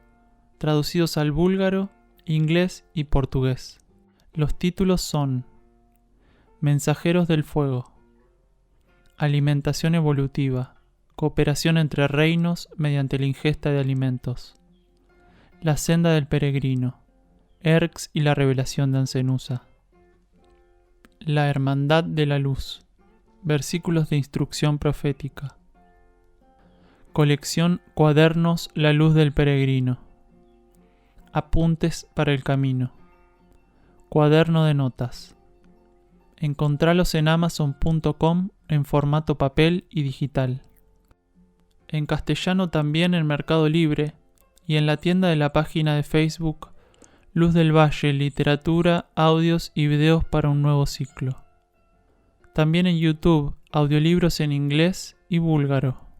S5: traducidos al búlgaro, inglés y portugués. Los títulos son Mensajeros del Fuego, Alimentación Evolutiva, Cooperación entre reinos mediante la ingesta de alimentos, La Senda del Peregrino, Erx y la Revelación de Ancenusa, La Hermandad de la Luz, versículos de instrucción profética. Colección Cuadernos La Luz del Peregrino. Apuntes para el camino. Cuaderno de notas. Encontralos en amazon.com en formato papel y digital. En castellano también en Mercado Libre y en la tienda de la página de Facebook Luz del Valle, literatura, audios y videos para un nuevo ciclo. También en YouTube, audiolibros en inglés y búlgaro.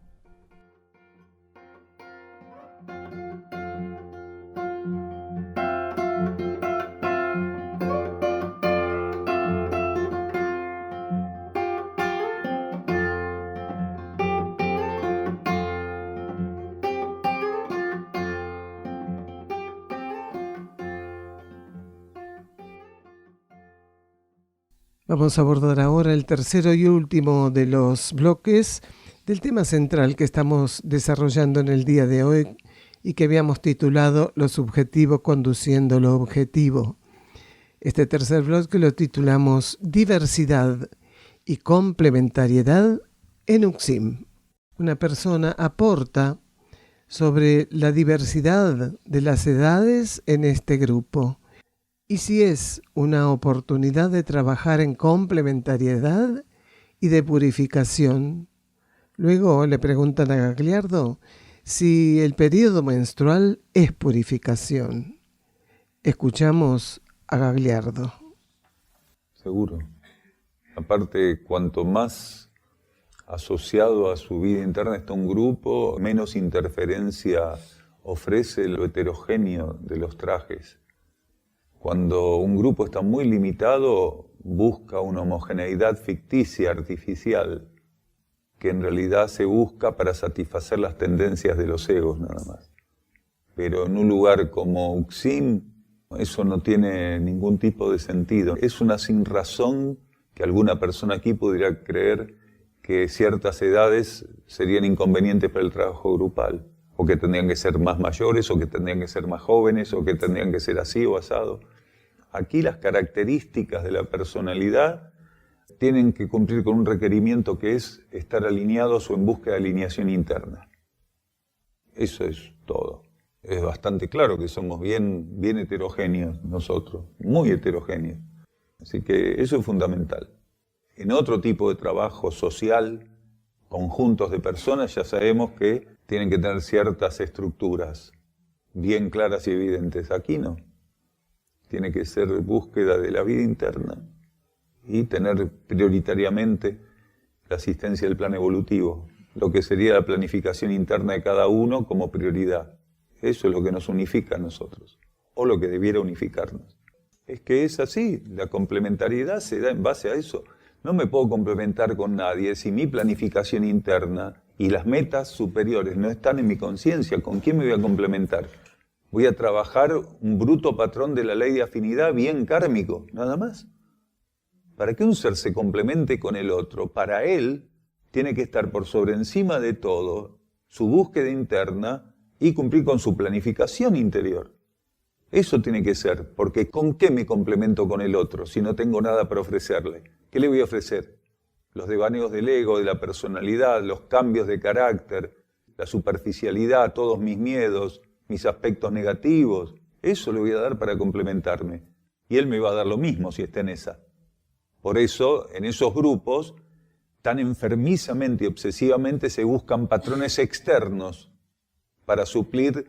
S3: Vamos a abordar ahora el tercero y último de los bloques del tema central que estamos desarrollando en el día de hoy y que habíamos titulado Lo subjetivo conduciendo lo objetivo. Este tercer bloque lo titulamos Diversidad y complementariedad en UXIM. Una persona aporta sobre la diversidad de las edades en este grupo. Y si es una oportunidad de trabajar en complementariedad y de purificación. Luego le preguntan a Gagliardo si el periodo menstrual es purificación. Escuchamos a Gagliardo.
S6: Seguro. Aparte, cuanto más asociado a su vida interna está un grupo, menos interferencia ofrece lo heterogéneo de los trajes. Cuando un grupo está muy limitado, busca una homogeneidad ficticia, artificial, que en realidad se busca para satisfacer las tendencias de los egos nada más. Pero en un lugar como UXIM, eso no tiene ningún tipo de sentido. Es una sinrazón que alguna persona aquí pudiera creer que ciertas edades serían inconvenientes para el trabajo grupal, o que tendrían que ser más mayores, o que tendrían que ser más jóvenes, o que tendrían que ser así o asado. Aquí las características de la personalidad tienen que cumplir con un requerimiento que es estar alineados o en búsqueda de alineación interna. Eso es todo. Es bastante claro que somos bien heterogéneos nosotros, muy heterogéneos. Así que eso es fundamental. En otro tipo de trabajo social, conjuntos de personas, ya sabemos que tienen que tener ciertas estructuras. bien claras y evidentes. Aquí no. Tiene que ser búsqueda de la vida interna y tener prioritariamente la asistencia del plan evolutivo, lo que sería la planificación interna de cada uno como prioridad. Eso es lo que nos unifica a nosotros, o lo que debiera unificarnos. Es que es así, la complementariedad se da en base a eso. No me puedo complementar con nadie si mi planificación interna y las metas superiores no están en mi conciencia. ¿Con quién me voy a complementar? Voy a trabajar un bruto patrón de la ley de afinidad bien kármico, nada más. Para que un ser se complemente con el otro, para él tiene que estar por sobre encima de todo su búsqueda interna y cumplir con su planificación interior. Eso tiene que ser, porque ¿con qué me complemento con el otro si no tengo nada para ofrecerle? ¿Qué le voy a ofrecer? Los devaneos del ego, de la personalidad, los cambios de carácter, la superficialidad, todos mis miedos, mis aspectos negativos. Eso le voy a dar para complementarme. Y él me va a dar lo mismo si está en esa. Por eso, en esos grupos, tan enfermizamente y obsesivamente se buscan patrones externos para suplir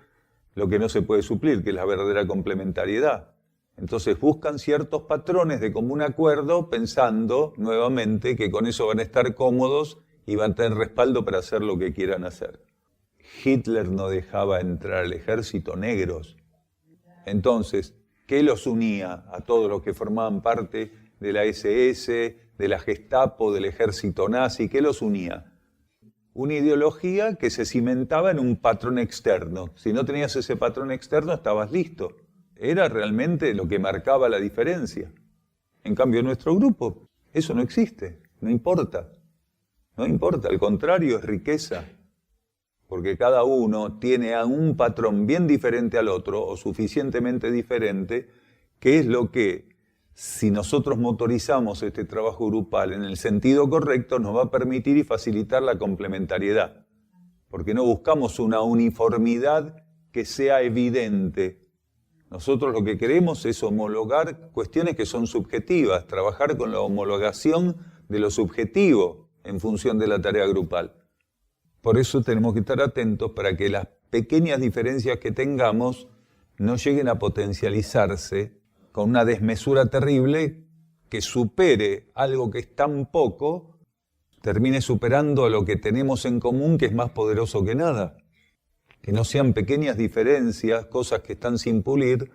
S6: lo que no se puede suplir, que es la verdadera complementariedad. Entonces buscan ciertos patrones de común acuerdo pensando nuevamente que con eso van a estar cómodos y van a tener respaldo para hacer lo que quieran hacer. Hitler no dejaba entrar al ejército negros. Entonces, ¿qué los unía a todos los que formaban parte de la SS, de la Gestapo, del ejército nazi? ¿Qué los unía? Una ideología que se cimentaba en un patrón externo. Si no tenías ese patrón externo, estabas listo. Era realmente lo que marcaba la diferencia. En cambio, en nuestro grupo, eso no existe, no importa. No importa, al contrario, es riqueza. Porque cada uno tiene a un patrón bien diferente al otro, o suficientemente diferente, que es lo que, si nosotros motorizamos este trabajo grupal en el sentido correcto, nos va a permitir y facilitar la complementariedad. Porque no buscamos una uniformidad que sea evidente. Nosotros lo que queremos es homologar cuestiones que son subjetivas, trabajar con la homologación de lo subjetivo en función de la tarea grupal. Por eso tenemos que estar atentos para que las pequeñas diferencias que tengamos no lleguen a potencializarse con una desmesura terrible que supere algo que es tan poco, termine superando a lo que tenemos en común, que es más poderoso que nada. Que no sean pequeñas diferencias, cosas que están sin pulir,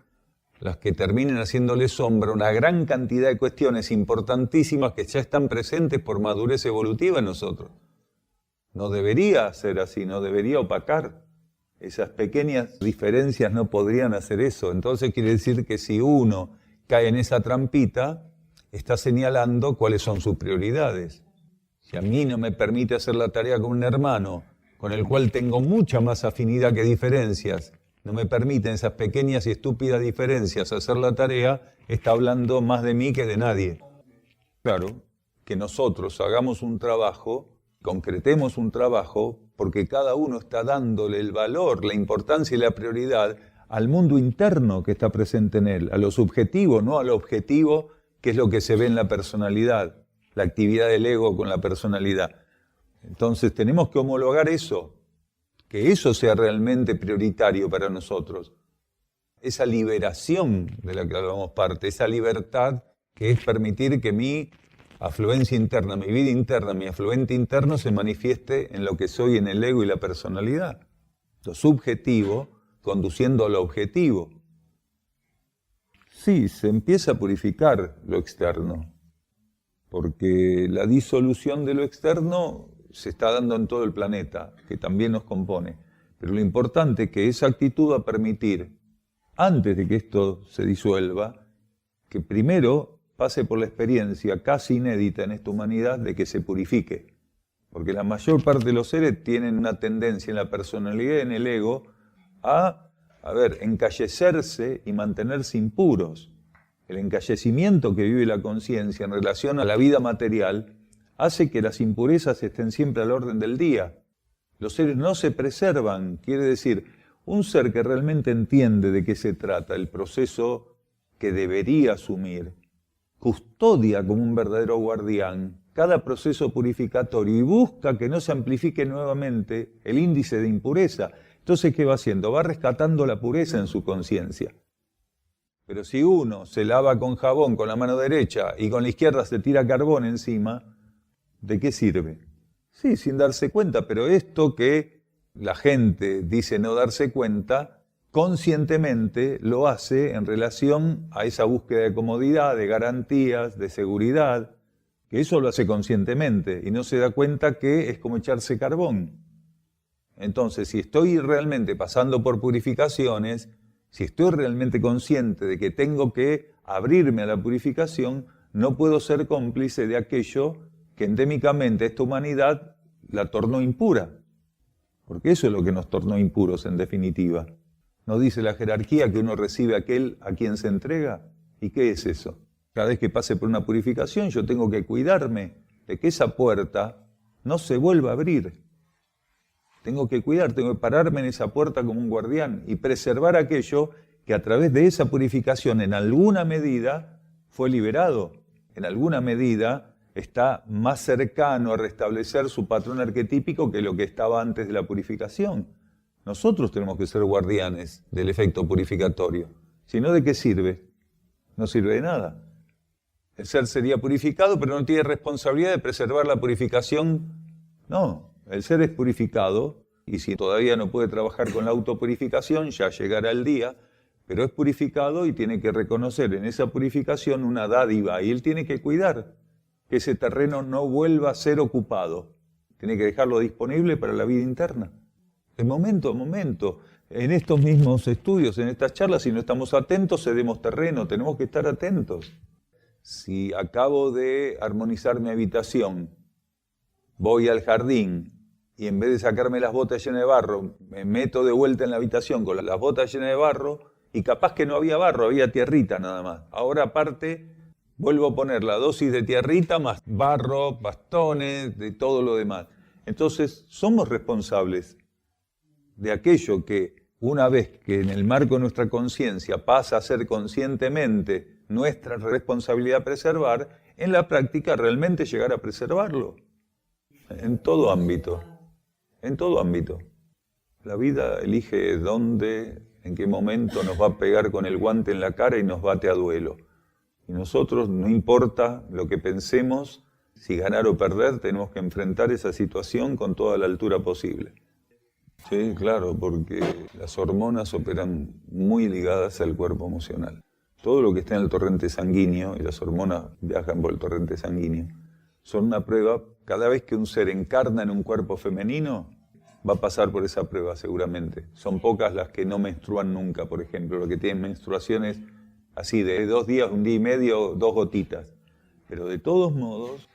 S6: las que terminen haciéndole sombra a una gran cantidad de cuestiones importantísimas que ya están presentes por madurez evolutiva en nosotros. No debería ser así, no debería opacar. Esas pequeñas diferencias no podrían hacer eso. Entonces quiere decir que si uno cae en esa trampita, está señalando cuáles son sus prioridades. Si a mí no me permite hacer la tarea con un hermano, con el cual tengo mucha más afinidad que diferencias, no me permiten esas pequeñas y estúpidas diferencias hacer la tarea, está hablando más de mí que de nadie. Claro, que nosotros hagamos un trabajo, concretemos un trabajo, porque cada uno está dándole el valor, la importancia y la prioridad al mundo interno que está presente en él, a lo subjetivo, no a lo objetivo, que es lo que se ve en la personalidad, la actividad del ego con la personalidad. Entonces tenemos que homologar eso, que eso sea realmente prioritario para nosotros. Esa liberación de la que hablamos parte, esa libertad que es permitir que mi afluencia interna, mi vida interna, mi afluente interno se manifieste en lo que soy, en el ego y la personalidad. Lo subjetivo conduciendo a lo objetivo. Sí, se empieza a purificar lo externo, porque la disolución de lo externo se está dando en todo el planeta, que también nos compone. Pero lo importante es que esa actitud va a permitir, antes de que esto se disuelva, que primero pase por la experiencia casi inédita en esta humanidad de que se purifique. Porque la mayor parte de los seres tienen una tendencia en la personalidad y en el ego a encallecerse y mantenerse impuros. El encallecimiento que vive la conciencia en relación a la vida material hace que las impurezas estén siempre al orden del día. Los seres no se preservan, quiere decir, un ser que realmente entiende de qué se trata, el proceso que debería asumir, custodia como un verdadero guardián cada proceso purificatorio y busca que no se amplifique nuevamente el índice de impureza. Entonces, ¿qué va haciendo? Va rescatando la pureza en su conciencia. Pero si uno se lava con jabón con la mano derecha y con la izquierda se tira carbón encima, ¿de qué sirve? Sí, sin darse cuenta, pero esto que la gente dice no darse cuenta, conscientemente lo hace en relación a esa búsqueda de comodidad, de garantías, de seguridad, que eso lo hace conscientemente y no se da cuenta que es como echarse carbón. Entonces, si estoy realmente pasando por purificaciones, si estoy realmente consciente de que tengo que abrirme a la purificación, no puedo ser cómplice de aquello que endémicamente esta humanidad la tornó impura. Porque eso es lo que nos tornó impuros en definitiva. ¿No dice la jerarquía que uno recibe a aquel a quien se entrega? ¿Y qué es eso? Cada vez que pase por una purificación yo tengo que cuidarme de que esa puerta no se vuelva a abrir. Tengo que cuidar, tengo que pararme en esa puerta como un guardián y preservar aquello que a través de esa purificación en alguna medida fue liberado, en alguna medida está más cercano a restablecer su patrón arquetípico que lo que estaba antes de la purificación. Nosotros tenemos que ser guardianes del efecto purificatorio. Si no, ¿de qué sirve? No sirve de nada. El ser sería purificado, pero no tiene responsabilidad de preservar la purificación. No, el ser es purificado, y si todavía no puede trabajar con la autopurificación, ya llegará el día, pero es purificado y tiene que reconocer en esa purificación una dádiva, y él tiene que cuidar que ese terreno no vuelva a ser ocupado. Tiene que dejarlo disponible para la vida interna. De momento a momento, en estos mismos estudios, en estas charlas, si no estamos atentos, cedemos terreno, tenemos que estar atentos. Si acabo de armonizar mi habitación, voy al jardín y en vez de sacarme las botas llenas de barro, me meto de vuelta en la habitación con las botas llenas de barro y capaz que no había barro, había tierrita nada más. Ahora aparte vuelvo a poner la dosis de tierrita más barro, bastones, de todo lo demás. Entonces somos responsables de aquello que una vez que en el marco de nuestra conciencia pasa a ser conscientemente nuestra responsabilidad preservar, en la práctica realmente llegar a preservarlo. En todo ámbito, en todo ámbito. La vida elige dónde, en qué momento nos va a pegar con el guante en la cara y nos bate a duelo. Y nosotros, no importa lo que pensemos, si ganar o perder, tenemos que enfrentar esa situación con toda la altura posible. Sí, claro, porque las hormonas operan muy ligadas al cuerpo emocional. Todo lo que está en el torrente sanguíneo, y las hormonas viajan por el torrente sanguíneo, son una prueba. Cada vez que un ser encarna en un cuerpo femenino, va a pasar por esa prueba seguramente. Son pocas las que no menstruan nunca, por ejemplo, los que tienen menstruaciones así de 2 días, 1 día y medio, 2 gotitas. Pero de todos modos,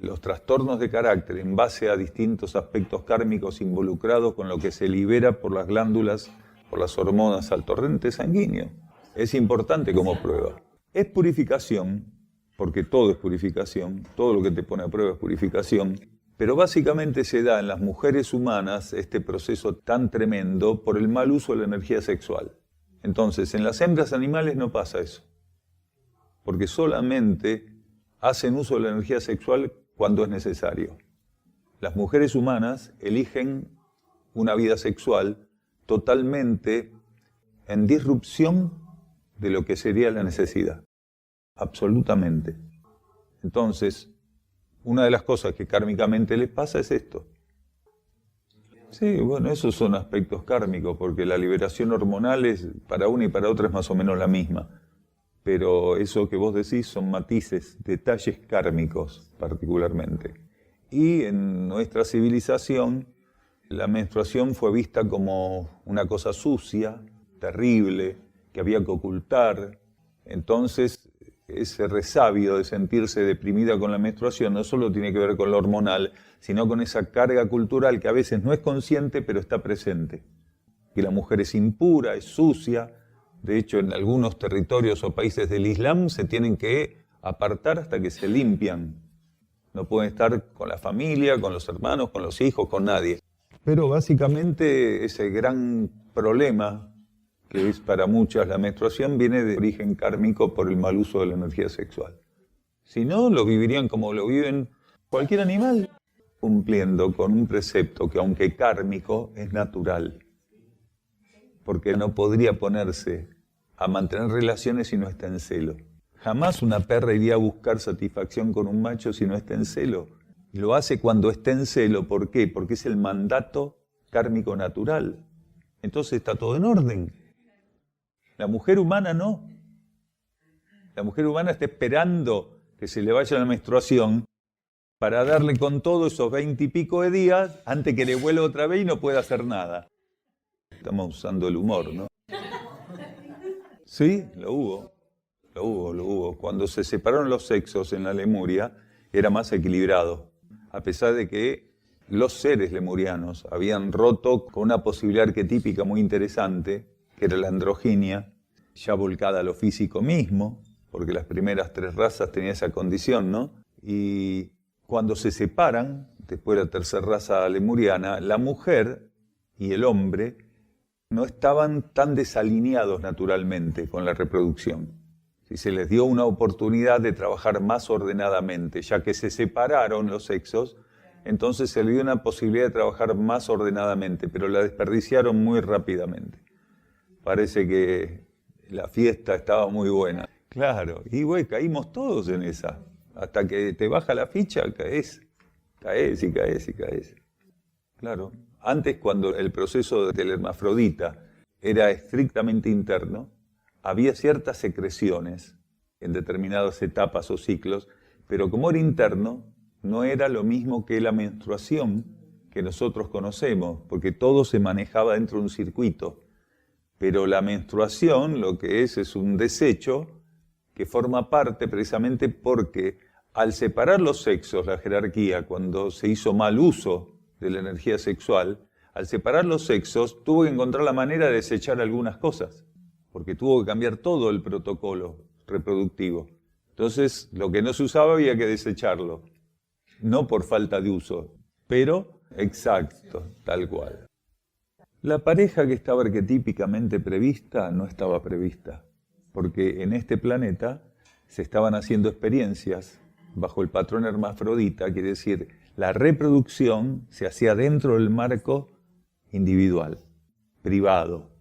S6: los trastornos de carácter en base a distintos aspectos kármicos involucrados con lo que se libera por las glándulas, por las hormonas al torrente sanguíneo, es importante como prueba. Es purificación, porque todo es purificación, todo lo que te pone a prueba es purificación, pero básicamente se da en las mujeres humanas este proceso tan tremendo por el mal uso de la energía sexual. Entonces, en las hembras animales no pasa eso, porque solamente hacen uso de la energía sexual cuando es necesario. Las mujeres humanas eligen una vida sexual totalmente en disrupción de lo que sería la necesidad. Absolutamente. Entonces, una de las cosas que kármicamente les pasa es esto. Sí, bueno, esos son aspectos kármicos, porque la liberación hormonal es, para una y para otra es más o menos la misma. Pero eso que vos decís son matices, detalles kármicos particularmente. Y en nuestra civilización, la menstruación fue vista como una cosa sucia, terrible, que había que ocultar. Entonces, ese resabio de sentirse deprimida con la menstruación no solo tiene que ver con lo hormonal, sino con esa carga cultural que a veces no es consciente, pero está presente. Que la mujer es impura, es sucia. De hecho, en algunos territorios o países del Islam se tienen que apartar hasta que se limpian. No pueden estar con la familia, con los hermanos, con los hijos, con nadie. Pero básicamente ese gran problema que es para muchas la menstruación, viene de origen kármico por el mal uso de la energía sexual. Si no, lo vivirían como lo viven cualquier animal, cumpliendo con un precepto que, aunque kármico, es natural. porque no podría ponerse a mantener relaciones si no está en celo. Jamás una perra iría a buscar satisfacción con un macho si no está en celo. Lo hace cuando está en celo. ¿Por qué? Porque es el mandato kármico natural. Entonces está todo en orden. La mujer humana no. La mujer humana está esperando que se le vaya la menstruación para darle con todo esos 20 y pico de días antes que le vuelva otra vez y no pueda hacer nada. Estamos usando el humor, ¿no? Sí, lo hubo. Cuando se separaron los sexos en la Lemuria, era más equilibrado. A pesar de que los seres lemurianos habían roto con una posibilidad arquetípica muy interesante, que era la androginia, ya volcada a lo físico mismo, porque las primeras 3 razas tenían esa condición, ¿no? Y cuando se separan, después de la tercera raza lemuriana, la mujer y el hombre no estaban tan desalineados naturalmente con la reproducción. Si se les dio una oportunidad de trabajar más ordenadamente, ya que se separaron los sexos, entonces se les dio una posibilidad de trabajar más ordenadamente, pero la desperdiciaron muy rápidamente. Parece que la fiesta estaba muy buena. Claro, y güey, caímos todos en esa. Hasta que te baja la ficha, caes. Claro. Antes, cuando el proceso del hermafrodita era estrictamente interno, había ciertas secreciones en determinadas etapas o ciclos, pero como era interno, no era lo mismo que la menstruación que nosotros conocemos, porque todo se manejaba dentro de un circuito. Pero la menstruación lo que es un desecho que forma parte precisamente porque al separar los sexos, la jerarquía, cuando se hizo mal uso de la energía sexual, al separar los sexos tuvo que encontrar la manera de desechar algunas cosas, porque tuvo que cambiar todo el protocolo reproductivo. Entonces, lo que no se usaba había que desecharlo, no por falta de uso, pero exacto, tal cual. La pareja que estaba arquetípicamente prevista no estaba prevista, porque en este planeta se estaban haciendo experiencias bajo el patrón hermafrodita, quiere decir, la reproducción se hacía dentro del marco individual, privado.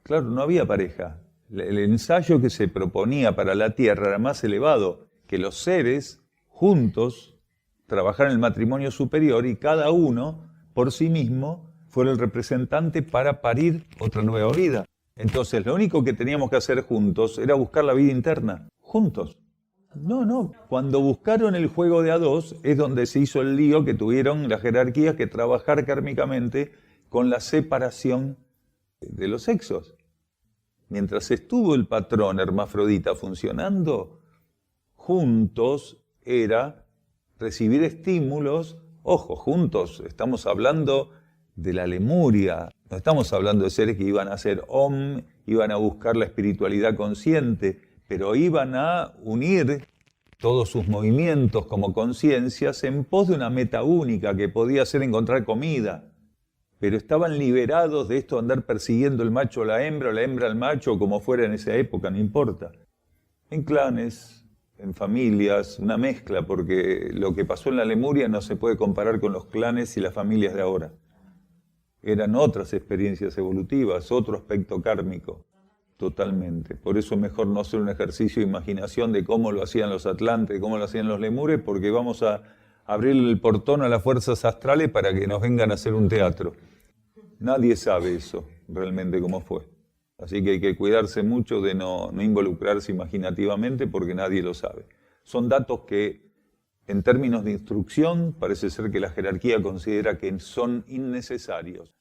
S6: Claro, no había pareja. El ensayo que se proponía para la Tierra era más elevado, que los seres juntos trabajaran el matrimonio superior y cada uno por sí mismo fuera el representante para parir otra nueva vida. Entonces, lo único que teníamos que hacer juntos era buscar la vida interna, juntos. No. Cuando buscaron el juego de A2 es donde se hizo el lío que tuvieron las jerarquías que trabajar kármicamente con la separación de los sexos. Mientras estuvo el patrón hermafrodita funcionando, juntos era recibir estímulos. Ojo, juntos, estamos hablando de la Lemuria, no estamos hablando de seres que iban a ser Om, iban a buscar la espiritualidad consciente, pero iban a unir todos sus movimientos como conciencias en pos de una meta única que podía ser encontrar comida. Pero estaban liberados de esto de andar persiguiendo el macho a la hembra al macho, como fuera en esa época, no importa. En clanes, en familias, una mezcla, porque lo que pasó en la Lemuria no se puede comparar con los clanes y las familias de ahora. Eran otras experiencias evolutivas, otro aspecto kármico, totalmente. Por eso es mejor no hacer un ejercicio de imaginación de cómo lo hacían los atlantes, cómo lo hacían los lemures, porque vamos a abrir el portón a las fuerzas astrales para que nos vengan a hacer un teatro. Nadie sabe eso, realmente cómo fue. Así que hay que cuidarse mucho de no involucrarse imaginativamente porque nadie lo sabe. Son datos que, en términos de instrucción, parece ser que la jerarquía considera que son innecesarios.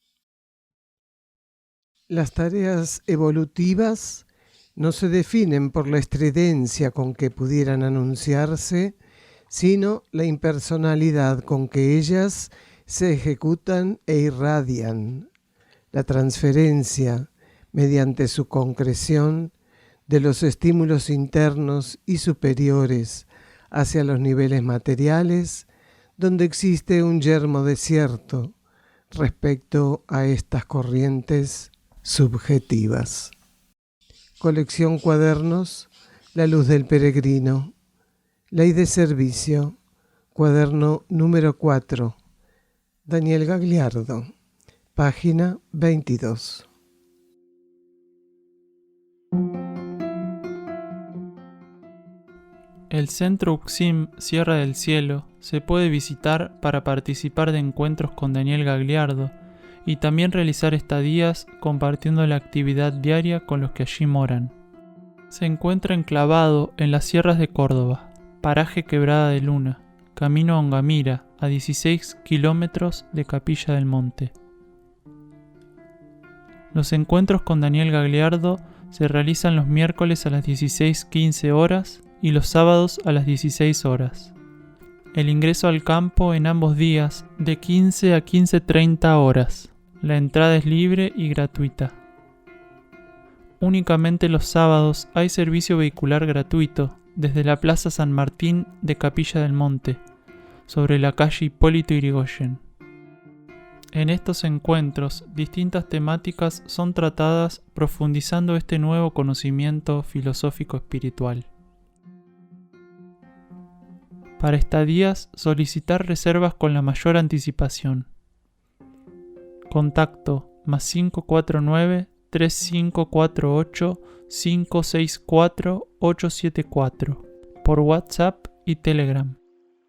S3: Las tareas evolutivas no se definen por la estridencia con que pudieran anunciarse, sino la impersonalidad con que ellas se ejecutan e irradian. La transferencia, mediante su concreción, de los estímulos internos y superiores hacia los niveles materiales, donde existe un yermo desierto respecto a estas corrientes subjetivas. Colección Cuadernos, La Luz del Peregrino, Ley de Servicio, cuaderno número 4, Daniel Gagliardo, página 22.
S5: El Centro Uxim Sierra del Cielo se puede visitar para participar de encuentros con Daniel Gagliardo y también realizar estadías compartiendo la actividad diaria con los que allí moran. Se encuentra enclavado en las sierras de Córdoba, paraje Quebrada de Luna, camino a Ongamira, a 16 kilómetros de Capilla del Monte. Los encuentros con Daniel Gagliardo se realizan los miércoles a las 16:15 horas y los sábados a las 16 horas. El ingreso al campo en ambos días de 15 a 15:30 horas. La entrada es libre y gratuita. Únicamente los sábados hay servicio vehicular gratuito desde la Plaza San Martín de Capilla del Monte, sobre la calle Hipólito Yrigoyen. En estos encuentros, distintas temáticas son tratadas profundizando este nuevo conocimiento filosófico espiritual. Para estadías, solicitar reservas con la mayor anticipación. Contacto +549 3548 564 874 por WhatsApp y Telegram.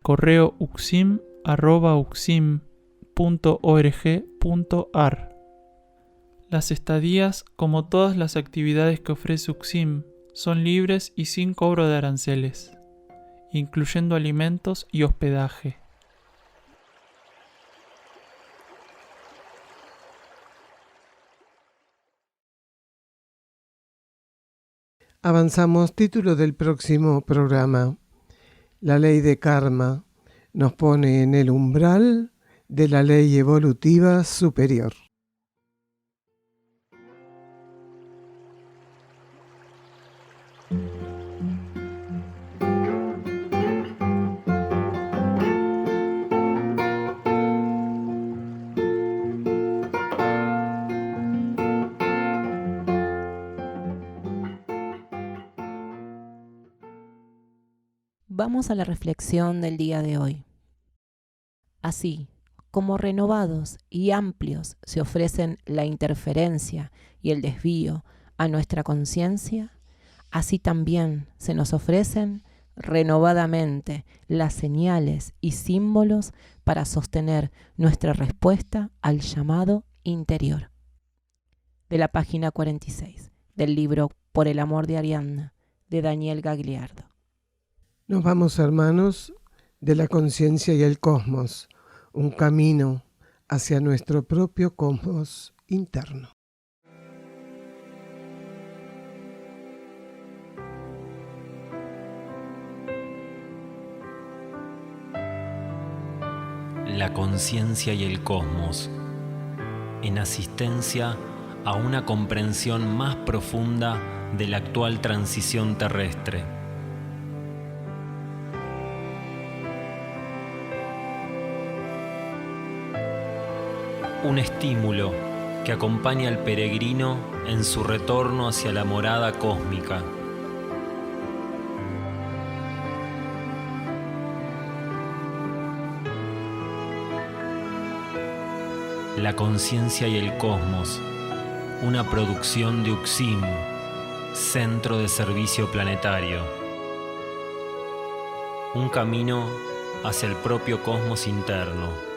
S5: Correo uxim@uxim.org.ar. Las estadías, como todas las actividades que ofrece Uxim, son libres y sin cobro de aranceles, incluyendo alimentos y hospedaje.
S3: Avanzamos. Título del próximo programa. La ley de karma nos pone en el umbral de la ley evolutiva superior.
S2: Vamos a la reflexión del día de hoy. Así como renovados y amplios se ofrecen la interferencia y el desvío a nuestra conciencia, así también se nos ofrecen renovadamente las señales y símbolos para sostener nuestra respuesta al llamado interior. De la página 46 del libro Por el amor de Ariadna, de Daniel Gagliardo.
S3: Nos vamos, hermanos, de la conciencia y el cosmos, un camino hacia nuestro propio cosmos interno.
S1: La conciencia y el cosmos, en asistencia a una comprensión más profunda de la actual transición terrestre. Un estímulo que acompaña al peregrino en su retorno hacia la morada cósmica. La conciencia y el cosmos, una producción de Uxim, Centro de Servicio Planetario. Un camino hacia el propio cosmos interno.